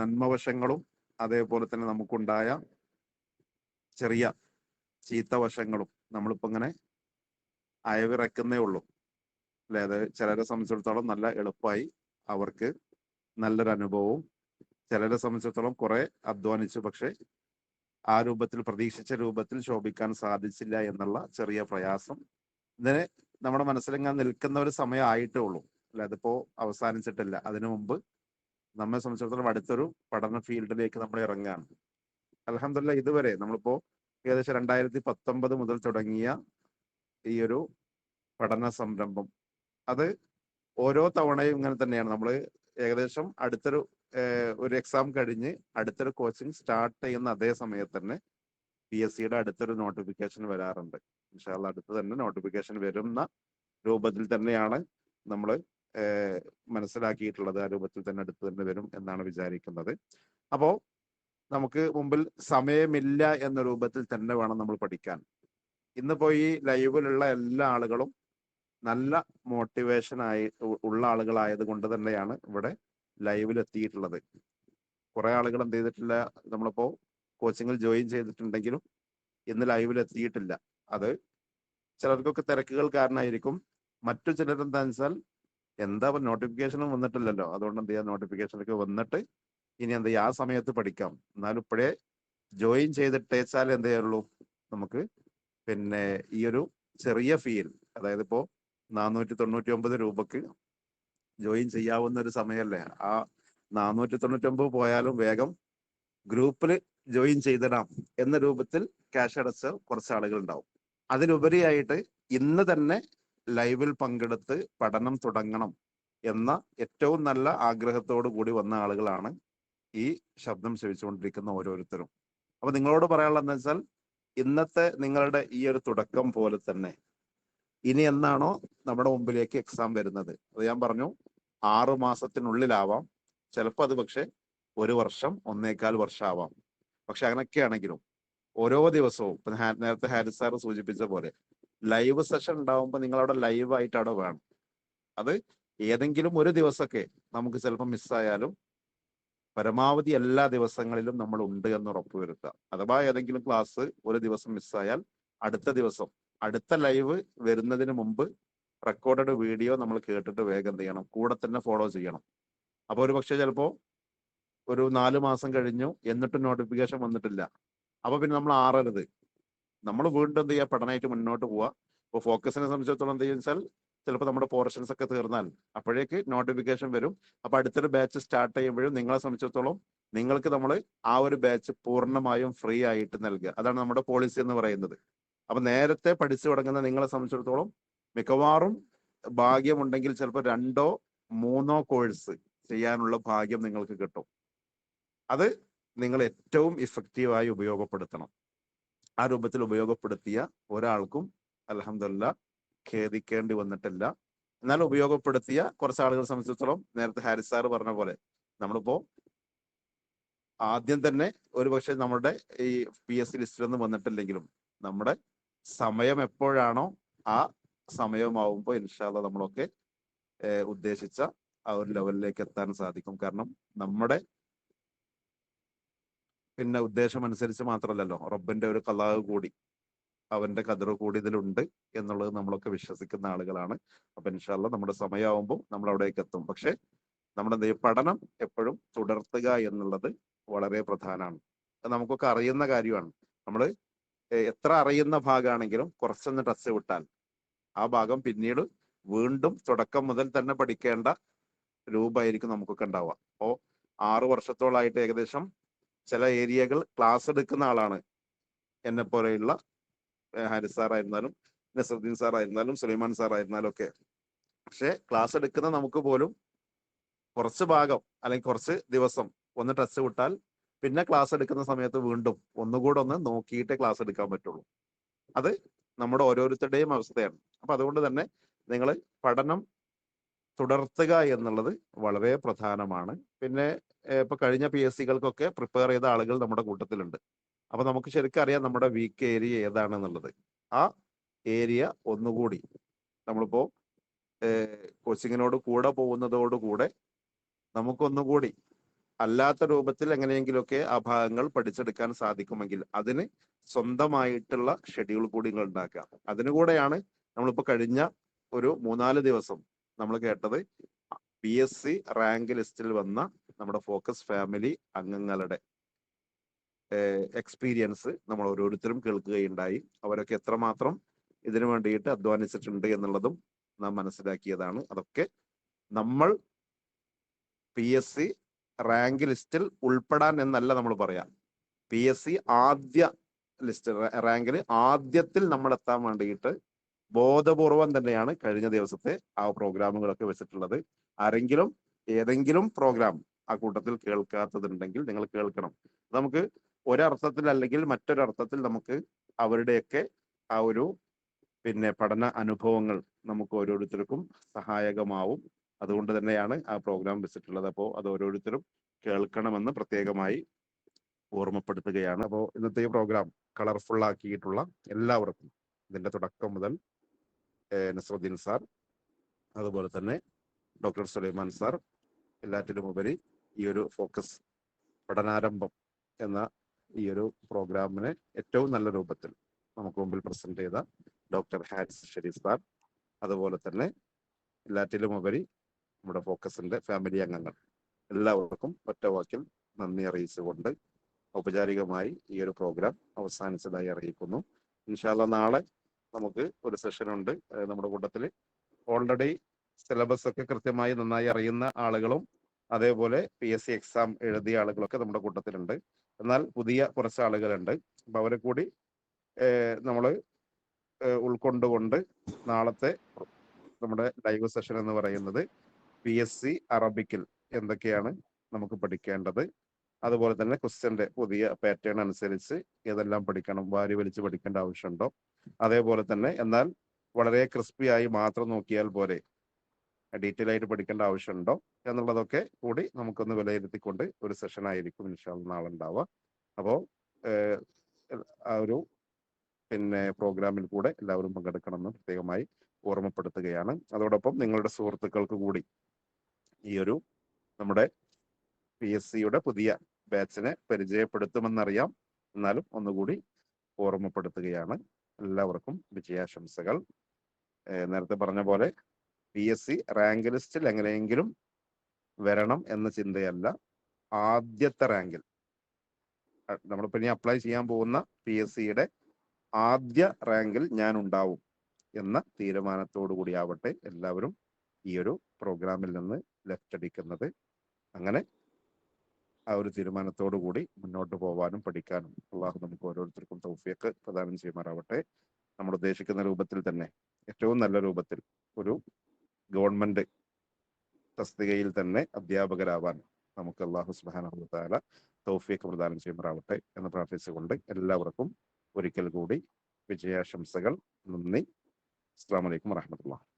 നന്മവശങ്ങളും അതേപോലെ തന്നെ നമുക്കുണ്ടായ ചെറിയ ചീത്ത വശങ്ങളും നമ്മളിപ്പോ ഇങ്ങനെ അയവിറക്കുന്നേ ഉള്ളൂ അല്ലെ. അത് ചിലരെ സംബന്ധിച്ചിടത്തോളം നല്ല എളുപ്പമായി, അവർക്ക് നല്ലൊരു അനുഭവവും, ചിലരെ സംബന്ധിച്ചിടത്തോളം കുറെ അധ്വാനിച്ചു പക്ഷെ ആ രൂപത്തിൽ പ്രതീക്ഷിച്ച രൂപത്തിൽ ശോഭിക്കാൻ സാധിച്ചില്ല എന്നുള്ള ചെറിയ പ്രയാസം ഇതിനെ നമ്മുടെ മനസ്സിലിങ്ങനെ നിൽക്കുന്ന ഒരു സമയം ആയിട്ടേ ഉള്ളൂ അല്ലെ. അതിപ്പോ അവസാനിച്ചിട്ടില്ല. അതിനു മുമ്പ് നമ്മെ സംബന്ധിച്ചിടത്തോളം അടുത്തൊരു പഠന ഫീൽഡിലേക്ക് നമ്മൾ ഇറങ്ങാണ്. അൽഹംദുലില്ലാഹ് ഇതുവരെ നമ്മളിപ്പോ ഏകദേശം 2019 മുതൽ തുടങ്ങിയ ഈ ഒരു പഠന സംരംഭം അത് ഓരോ തവണയും ഇങ്ങനെ തന്നെയാണ്. നമ്മൾ ഏകദേശം ഒരു എക്സാം കഴിഞ്ഞ് അടുത്തൊരു കോച്ചിങ് സ്റ്റാർട്ട് ചെയ്യുന്ന അതേ സമയത്ത് തന്നെ PSCയുടെ അടുത്തൊരു നോട്ടിഫിക്കേഷൻ വരാറുണ്ട്. ഇൻഷാ അല്ലാഹ് അടുത്ത് തന്നെ നോട്ടിഫിക്കേഷൻ വരുന്ന രൂപത്തിൽ തന്നെയാണ് നമ്മൾ മനസ്സിലാക്കിയിട്ടുള്ളത്. ആ രൂപത്തിൽ തന്നെ അടുത്ത് തന്നെ വരും എന്നാണ് വിചാരിക്കുന്നത്. അപ്പോ നമുക്ക് മുമ്പിൽ സമയമില്ല എന്ന രൂപത്തിൽ തന്നെ വേണം നമ്മൾ പഠിക്കാൻ. ഇന്നിപ്പോ ഈ ലൈവിലുള്ള എല്ലാ ആളുകളും നല്ല മോട്ടിവേഷനായി ഉള്ള ആളുകളായത് കൊണ്ട് തന്നെയാണ് ഇവിടെ ലൈവിൽ എത്തിയിട്ടുള്ളത്. കുറെ ആളുകൾ എന്ത് ചെയ്തിട്ടില്ല, നമ്മളിപ്പോ കോച്ചിങ്ങിൽ ജോയിൻ ചെയ്തിട്ടുണ്ടെങ്കിലും ഇന്ന് ലൈവിൽ എത്തിയിട്ടില്ല. അത് ചിലർക്കൊക്കെ തിരക്കുകൾ കാരണമായിരിക്കും. മറ്റു ചിലരെന്താണെന്ന് വെച്ചാൽ എന്താ നോട്ടിഫിക്കേഷനും വന്നിട്ടില്ലല്ലോ, അതുകൊണ്ട് എന്ത് ചെയ്യാം, നോട്ടിഫിക്കേഷനൊക്കെ വന്നിട്ട് ഇനി എന്ത് ചെയ്യാം, ആ സമയത്ത് പഠിക്കാം. എന്നാലും ഇപ്പോഴേ ജോയിൻ ചെയ്തിട്ടേച്ചാൽ എന്ത് ചെയ്യുള്ളൂ, നമുക്ക് പിന്നെ ഈ ഒരു ചെറിയ ഫീൽ, അതായത് ഇപ്പോ 499 രൂപക്ക് ജോയിൻ ചെയ്യാവുന്ന ഒരു സമയമല്ലേ. ആ 499 പോയാലും വേഗം ഗ്രൂപ്പിൽ ജോയിൻ ചെയ്തിടാം എന്ന രൂപത്തിൽ ക്യാഷ് അടച്ച കുറച്ച് ആളുകൾ ഉണ്ടാവും. അതിലുപരിയായിട്ട് ഇന്ന് തന്നെ ലൈവിൽ പങ്കെടുത്ത് പഠനം തുടങ്ങണം എന്ന ഏറ്റവും നല്ല ആഗ്രഹത്തോടു കൂടി വന്ന ആളുകളാണ് ഈ ശബ്ദം ശ്രവിച്ചുകൊണ്ടിരിക്കുന്ന ഓരോരുത്തരും. അപ്പൊ നിങ്ങളോട് പറയാനുള്ളതെന്ന് വെച്ചാൽ ഇന്നത്തെ നിങ്ങളുടെ ഈ ഒരു തുടക്കം പോലെ തന്നെ ഇനി എന്നാണോ നമ്മുടെ മുമ്പിലേക്ക് എക്സാം വരുന്നത്, അത് ഞാൻ പറഞ്ഞു 6 മാസത്തിനുള്ളിലാവാം, ചിലപ്പോൾ അത് പക്ഷെ 1 വർഷം 1.25 വർഷം ആവാം. പക്ഷെ അങ്ങനെയൊക്കെയാണെങ്കിലും ഓരോ ദിവസവും ഇപ്പൊ നേരത്തെ ഹാരിസ് സാർ സൂചിപ്പിച്ച പോലെ ലൈവ് സെഷൻ ഉണ്ടാവുമ്പോൾ നിങ്ങൾ അവിടെ ലൈവായിട്ട് അവിടെ വേണം. അത് ഏതെങ്കിലും ഒരു ദിവസമൊക്കെ നമുക്ക് ചിലപ്പോൾ മിസ്സായാലും പരമാവധി എല്ലാ ദിവസങ്ങളിലും നമ്മൾ ഉണ്ട് എന്ന് ഉറപ്പുവരുത്തുക. അഥവാ ഏതെങ്കിലും ക്ലാസ് ഒരു ദിവസം മിസ്സായാൽ അടുത്ത ദിവസം അടുത്ത ലൈവ് വരുന്നതിന് മുമ്പ് റെക്കോർഡഡ് വീഡിയോ നമ്മൾ കേട്ടിട്ട് വേഗം എന്ത് ചെയ്യണം, കൂടെ തന്നെ ഫോളോ ചെയ്യണം. അപ്പോൾ ഒരു പക്ഷേ ചിലപ്പോൾ ഒരു 4 മാസം കഴിഞ്ഞു എന്നിട്ടും നോട്ടിഫിക്കേഷൻ വന്നിട്ടില്ല. അപ്പൊ പിന്നെ നമ്മൾ ആറരുത്, നമ്മൾ വീണ്ടും എന്ത് ചെയ്യുക, പഠനമായിട്ട് മുന്നോട്ട് പോവുക. ഇപ്പോൾ ഫോക്കസിനെ സംബന്ധിച്ചിടത്തോളം എന്ത് വെച്ചാൽ ചിലപ്പോൾ നമ്മുടെ പോർഷൻസ് ഒക്കെ തീർന്നാൽ അപ്പോഴേക്ക് നോട്ടിഫിക്കേഷൻ വരും. അപ്പൊ അടുത്തൊരു ബാച്ച് സ്റ്റാർട്ട് ചെയ്യുമ്പോഴും നിങ്ങളെ സംബന്ധിച്ചിടത്തോളം നിങ്ങൾക്ക് നമ്മൾ ആ ഒരു ബാച്ച് പൂർണ്ണമായും ഫ്രീ ആയിട്ട് നൽകുക. അതാണ് നമ്മുടെ പോളിസി എന്ന് പറയുന്നത്. അപ്പൊ നേരത്തെ പഠിച്ചു തുടങ്ങുന്ന നിങ്ങളെ സംബന്ധിച്ചിടത്തോളം മിക്കവാറും ഭാഗ്യമുണ്ടെങ്കിൽ ചിലപ്പോൾ 2 3 കോഴ്സ് ചെയ്യാനുള്ള ഭാഗ്യം നിങ്ങൾക്ക് കിട്ടും. അത് നിങ്ങൾ ഏറ്റവും ഇഫക്റ്റീവായി ഉപയോഗപ്പെടുത്തണം. ആ രൂപത്തിൽ ഉപയോഗപ്പെടുത്തിയ ഒരാൾക്കും അൽഹംദുലില്ലാഹ് ഖേദിക്കേണ്ടി വന്നിട്ടില്ല. എന്നാൽ ഉപയോഗപ്പെടുത്തിയ കുറച്ച് ആളുകളെ സംബന്ധിച്ചിടത്തോളം നേരത്തെ ഹാരിസ് സാർ പറഞ്ഞ പോലെ നമ്മളിപ്പോ ആദ്യം തന്നെ ഒരുപക്ഷെ നമ്മുടെ ഈ PSC ലിസ്റ്റിലൊന്നും വന്നിട്ടില്ലെങ്കിലും നമ്മുടെ സമയം എപ്പോഴാണോ ആ സമയമാവുമ്പോൾ ഇൻഷാ അല്ലാഹ് നമ്മളൊക്കെ ഉദ്ദേശിച്ച ആ ഒരു ലെവലിലേക്ക് എത്താൻ സാധിക്കും. കാരണം നമ്മുടെ പിന്നെ ഉദ്ദേശം അനുസരിച്ച് മാത്രമല്ലല്ലോ, റബ്ബിന്റെ ഒരു ഖലാ കൂടി, അവന്റെ ഖദർ കൂടി ഇതിലുണ്ട് എന്നുള്ളത് നമ്മളൊക്കെ വിശ്വസിക്കുന്ന ആളുകളാണ്. അപ്പൊ ഇൻഷാ അല്ലാഹ് നമ്മുടെ സമയമാവുമ്പോൾ നമ്മൾ അവിടേക്ക് എത്തും. പക്ഷെ നമ്മുടെ പഠനം എപ്പോഴും തുടർത്തുക എന്നുള്ളത് വളരെ പ്രധാനമാണ്. അത് നമുക്കൊക്കെ അറിയുന്ന കാര്യമാണ്. നമ്മൾ എത്ര അറിയുന്ന ഭാഗമാണെങ്കിലും കുറച്ചൊന്ന് ടച്ച് വിട്ടാൽ ആ ഭാഗം പിന്നീട് വീണ്ടും തുടക്കം മുതൽ തന്നെ പഠിക്കേണ്ട രൂപമായിരിക്കും നമുക്കൊക്കെ ഉണ്ടാവുക. അപ്പോ 6 വർഷത്തോളായിട്ട് ഏകദേശം ചില ഏരിയകൾ ക്ലാസ് എടുക്കുന്ന ആളാണ് എന്നെ പോലെയുള്ള ഹാരിസ് സാർ ആയിരുന്നാലും നസറുദ്ദീൻ സാർ ആയിരുന്നാലും സുലൈമാൻ സാർ ആയിരുന്നാലും ഒക്കെ. പക്ഷെ ക്ലാസ് എടുക്കുന്ന നമുക്ക് പോലും കുറച്ച് ഭാഗം അല്ലെങ്കിൽ കുറച്ച് ദിവസം ഒന്ന് ടച്ച് വിട്ടാൽ പിന്നെ ക്ലാസ് എടുക്കുന്ന സമയത്ത് വീണ്ടും ഒന്നുകൂടെ ഒന്ന് നോക്കിയിട്ടേ ക്ലാസ് എടുക്കാൻ പറ്റുള്ളൂ. അത് നമ്മുടെ ഓരോരുത്തരുടെയും അവസ്ഥയാണ്. അപ്പൊ അതുകൊണ്ട് തന്നെ നിങ്ങൾ പഠനം തുടർത്തുക എന്നുള്ളത് വളരെ പ്രധാനമാണ്. പിന്നെ ഇപ്പൊ കഴിഞ്ഞ PSCകൾക്കൊക്കെ പ്രിപ്പയർ ചെയ്ത ആളുകൾ നമ്മുടെ കൂട്ടത്തിലുണ്ട്. അപ്പൊ നമുക്ക് ശരിക്കും അറിയാം നമ്മുടെ വീക്ക് ഏരിയ ഏതാണെന്നുള്ളത്. ആ ഏരിയ ഒന്നുകൂടി നമ്മളിപ്പോ കോച്ചിങ്ങിനോട് കൂടെ പോകുന്നതോടുകൂടെ നമുക്കൊന്നുകൂടി അല്ലാത്ത രൂപത്തിൽ എങ്ങനെയെങ്കിലുമൊക്കെ ആ ഭാഗങ്ങൾ പഠിച്ചെടുക്കാൻ സാധിക്കുമെങ്കിൽ അതിന് സ്വന്തമായിട്ടുള്ള ഷെഡ്യൂൾ കൂടി നിങ്ങൾ ഉണ്ടാക്കുക. അതിനുകൂടെയാണ് നമ്മളിപ്പോ കഴിഞ്ഞ ഒരു 3-4 ദിവസം നമ്മൾ കേട്ടത് PSC റാങ്ക് ലിസ്റ്റിൽ വന്ന നമ്മുടെ ഫോക്കസ് ഫാമിലി അംഗങ്ങളുടെ എക്സ്പീരിയൻസ് നമ്മൾ ഓരോരുത്തരും കേൾക്കുകയുണ്ടായി. അവരൊക്കെ എത്രമാത്രം ഇതിനു വേണ്ടിയിട്ട് അധ്വാനിച്ചിട്ടുണ്ട് എന്നുള്ളതും നാം മനസ്സിലാക്കിയതാണ്. അതൊക്കെ നമ്മൾ PSC റാങ്ക് ലിസ്റ്റിൽ ഉൾപ്പെടാൻ എന്നല്ല നമ്മൾ പറയാം. PSC ആദ്യ ലിസ്റ്റ് റാങ്കിൽ ആദ്യത്തിൽ നമ്മൾ എത്താൻ വേണ്ടിയിട്ട് ബോധപൂർവം തന്നെയാണ് കഴിഞ്ഞ ദിവസത്തെ ആ പ്രോഗ്രാമുകളൊക്കെ വെച്ചിട്ടുള്ളത്. ആരെങ്കിലും ഏതെങ്കിലും പ്രോഗ്രാം ആ കൂട്ടത്തിൽ കേൾക്കാത്തതുണ്ടെങ്കിൽ നിങ്ങൾ കേൾക്കണം. നമുക്ക് ഒരർത്ഥത്തിൽ അല്ലെങ്കിൽ മറ്റൊരർത്ഥത്തിൽ നമുക്ക് അവരുടെയൊക്കെ ആ ഒരു പഠന അനുഭവങ്ങൾ നമുക്ക് ഓരോരുത്തർക്കും സഹായകമാവും. അതുകൊണ്ട് തന്നെയാണ് ആ പ്രോഗ്രാം വെച്ചിട്ടുള്ളത്. അപ്പോൾ അത് ഓരോരുത്തരും കേൾക്കണമെന്ന് പ്രത്യേകമായി ഓർമ്മപ്പെടുത്തുകയാണ്. അപ്പോൾ ഇന്നത്തെ ഈ പ്രോഗ്രാം കളർഫുൾ ആക്കിയിട്ടുള്ള എല്ലാവർക്കും ഇതിന്റെ തുടക്കം മുതൽ നസറുദ്ദീൻ സാർ, അതുപോലെ തന്നെ ഡോക്ടർ സുലൈമാൻ സാർ, എല്ലാറ്റിലും ഉപരി ഈ ഒരു ഫോക്കസ് പഠനാരംഭം എന്ന ഈ ഒരു പ്രോഗ്രാമിനെ ഏറ്റവും നല്ല രൂപത്തിൽ നമുക്ക് മുമ്പിൽ പ്രസന്റ് ചെയ്ത ഡോക്ടർ ഹാരിസ് ഷരീഫ് സാർ, അതുപോലെ തന്നെ എല്ലാറ്റിലും ഉപരി നമ്മുടെ ഫോക്കസിന്റെ ഫാമിലി അംഗങ്ങൾ എല്ലാവർക്കും ഒറ്റ വാക്കിൽ നന്ദി അറിയിച്ചുകൊണ്ട് ഔപചാരികമായി ഈ ഒരു പ്രോഗ്രാം അവസാനിച്ചതായി അറിയിക്കുന്നു. ഇൻഷാ അല്ലാഹ് നാളെ നമുക്ക് ഒരു സെഷൻ ഉണ്ട്. നമ്മുടെ കൂട്ടത്തിൽ ഓൾറെഡി സിലബസ് ഒക്കെ കൃത്യമായി നന്നായി അറിയുന്ന ആളുകളും അതേപോലെ PSC എക്സാം എഴുതിയ ആളുകളൊക്കെ നമ്മുടെ കൂട്ടത്തിലുണ്ട്. എന്നാൽ പുതിയ കുറച്ച് ആളുകളുണ്ട്. അപ്പൊ അവരെ കൂടി നമ്മൾ ഉൾക്കൊണ്ടുകൊണ്ട് നാളത്തെ നമ്മുടെ ലൈവ് സെഷൻ എന്ന് പറയുന്നത് PSC അറബിക്കിൽ എന്തൊക്കെയാണ് നമുക്ക് പഠിക്കേണ്ടത്, അതുപോലെ തന്നെ ക്വസ്റ്റ്യന്റെ പുതിയ പാറ്റേൺ അനുസരിച്ച് ഏതെല്ലാം പഠിക്കണം, വാരി വലിച്ച് പഠിക്കേണ്ട ആവശ്യമുണ്ടോ, അതേപോലെ തന്നെ എന്നാൽ വളരെ ക്രിസ്പി ആയി മാത്രം നോക്കിയാൽ പോരെ, ഡീറ്റെയിൽ ആയിട്ട് പഠിക്കേണ്ട ആവശ്യമുണ്ടോ എന്നുള്ളതൊക്കെ കൂടി നമുക്കൊന്ന് വിലയിരുത്തിക്കൊണ്ട് ഒരു സെഷൻ ആയിരിക്കും ഇൻഷാ അല്ലാഹ് നാളെ ഉണ്ടാവുക. അപ്പോൾ ആ ഒരു പ്രോഗ്രാമിൽ കൂടെ എല്ലാവരും പങ്കെടുക്കണമെന്ന് പ്രത്യേകമായി ഓർമ്മപ്പെടുത്തുകയാണ്. അതോടൊപ്പം നിങ്ങളുടെ സുഹൃത്തുക്കൾക്ക് കൂടി ഈ ഒരു നമ്മുടെ PSCയുടെ പുതിയ ബാച്ചിനെ പരിചയപ്പെടുത്തുമെന്നറിയാം. എന്നാലും ഒന്നുകൂടി ഓർമ്മപ്പെടുത്തുകയാണ്. എല്ലാവർക്കും വിജയാശംസകൾ. നേരത്തെ പറഞ്ഞ പോലെ PSC റാങ്ക് ലിസ്റ്റിൽ എങ്ങനെയെങ്കിലും വരണം എന്ന ചിന്തയല്ല, ആദ്യത്തെ റാങ്കിൽ നമ്മളിപ്പോ ഇനി അപ്ലൈ ചെയ്യാൻ പോകുന്ന PSCയുടെ ആദ്യ റാങ്കിൽ ഞാൻ ഉണ്ടാവും എന്ന തീരുമാനത്തോടു കൂടി ആവട്ടെ എല്ലാവരും ഈ ഒരു പ്രോഗ്രാമിൽ നിന്ന് ലെഫ്റ്റ് അടിക്കുന്നത്. അങ്ങനെ ആ ഒരു തീരുമാനത്തോടു കൂടി മുന്നോട്ട് പോവാനും പഠിക്കാനും അള്ളാഹു നമുക്ക് ഓരോരുത്തർക്കും തൗഫീഖ് പ്രദാനം ചെയ്യുമാറാവട്ടെ. നമ്മൾ ഉദ്ദേശിക്കുന്ന രൂപത്തിൽ തന്നെ ഏറ്റവും നല്ല രൂപത്തിൽ ഒരു ഗവൺമെന്റ് തസ്തികയിൽ തന്നെ അധ്യാപകരാവാൻ നമുക്ക് അല്ലാഹു സുബ്ഹാനഹു വ തആല തൗഫീഖ് പ്രദാനം ചെയ്യുമാറാവട്ടെ എന്ന് പ്രാർത്ഥിച്ചുകൊണ്ട് എല്ലാവർക്കും ഒരിക്കൽ കൂടി വിജയാശംസകൾ. നന്ദി. അസ്സലാമു അലൈക്കും വറഹ്മത്തുള്ളാഹി.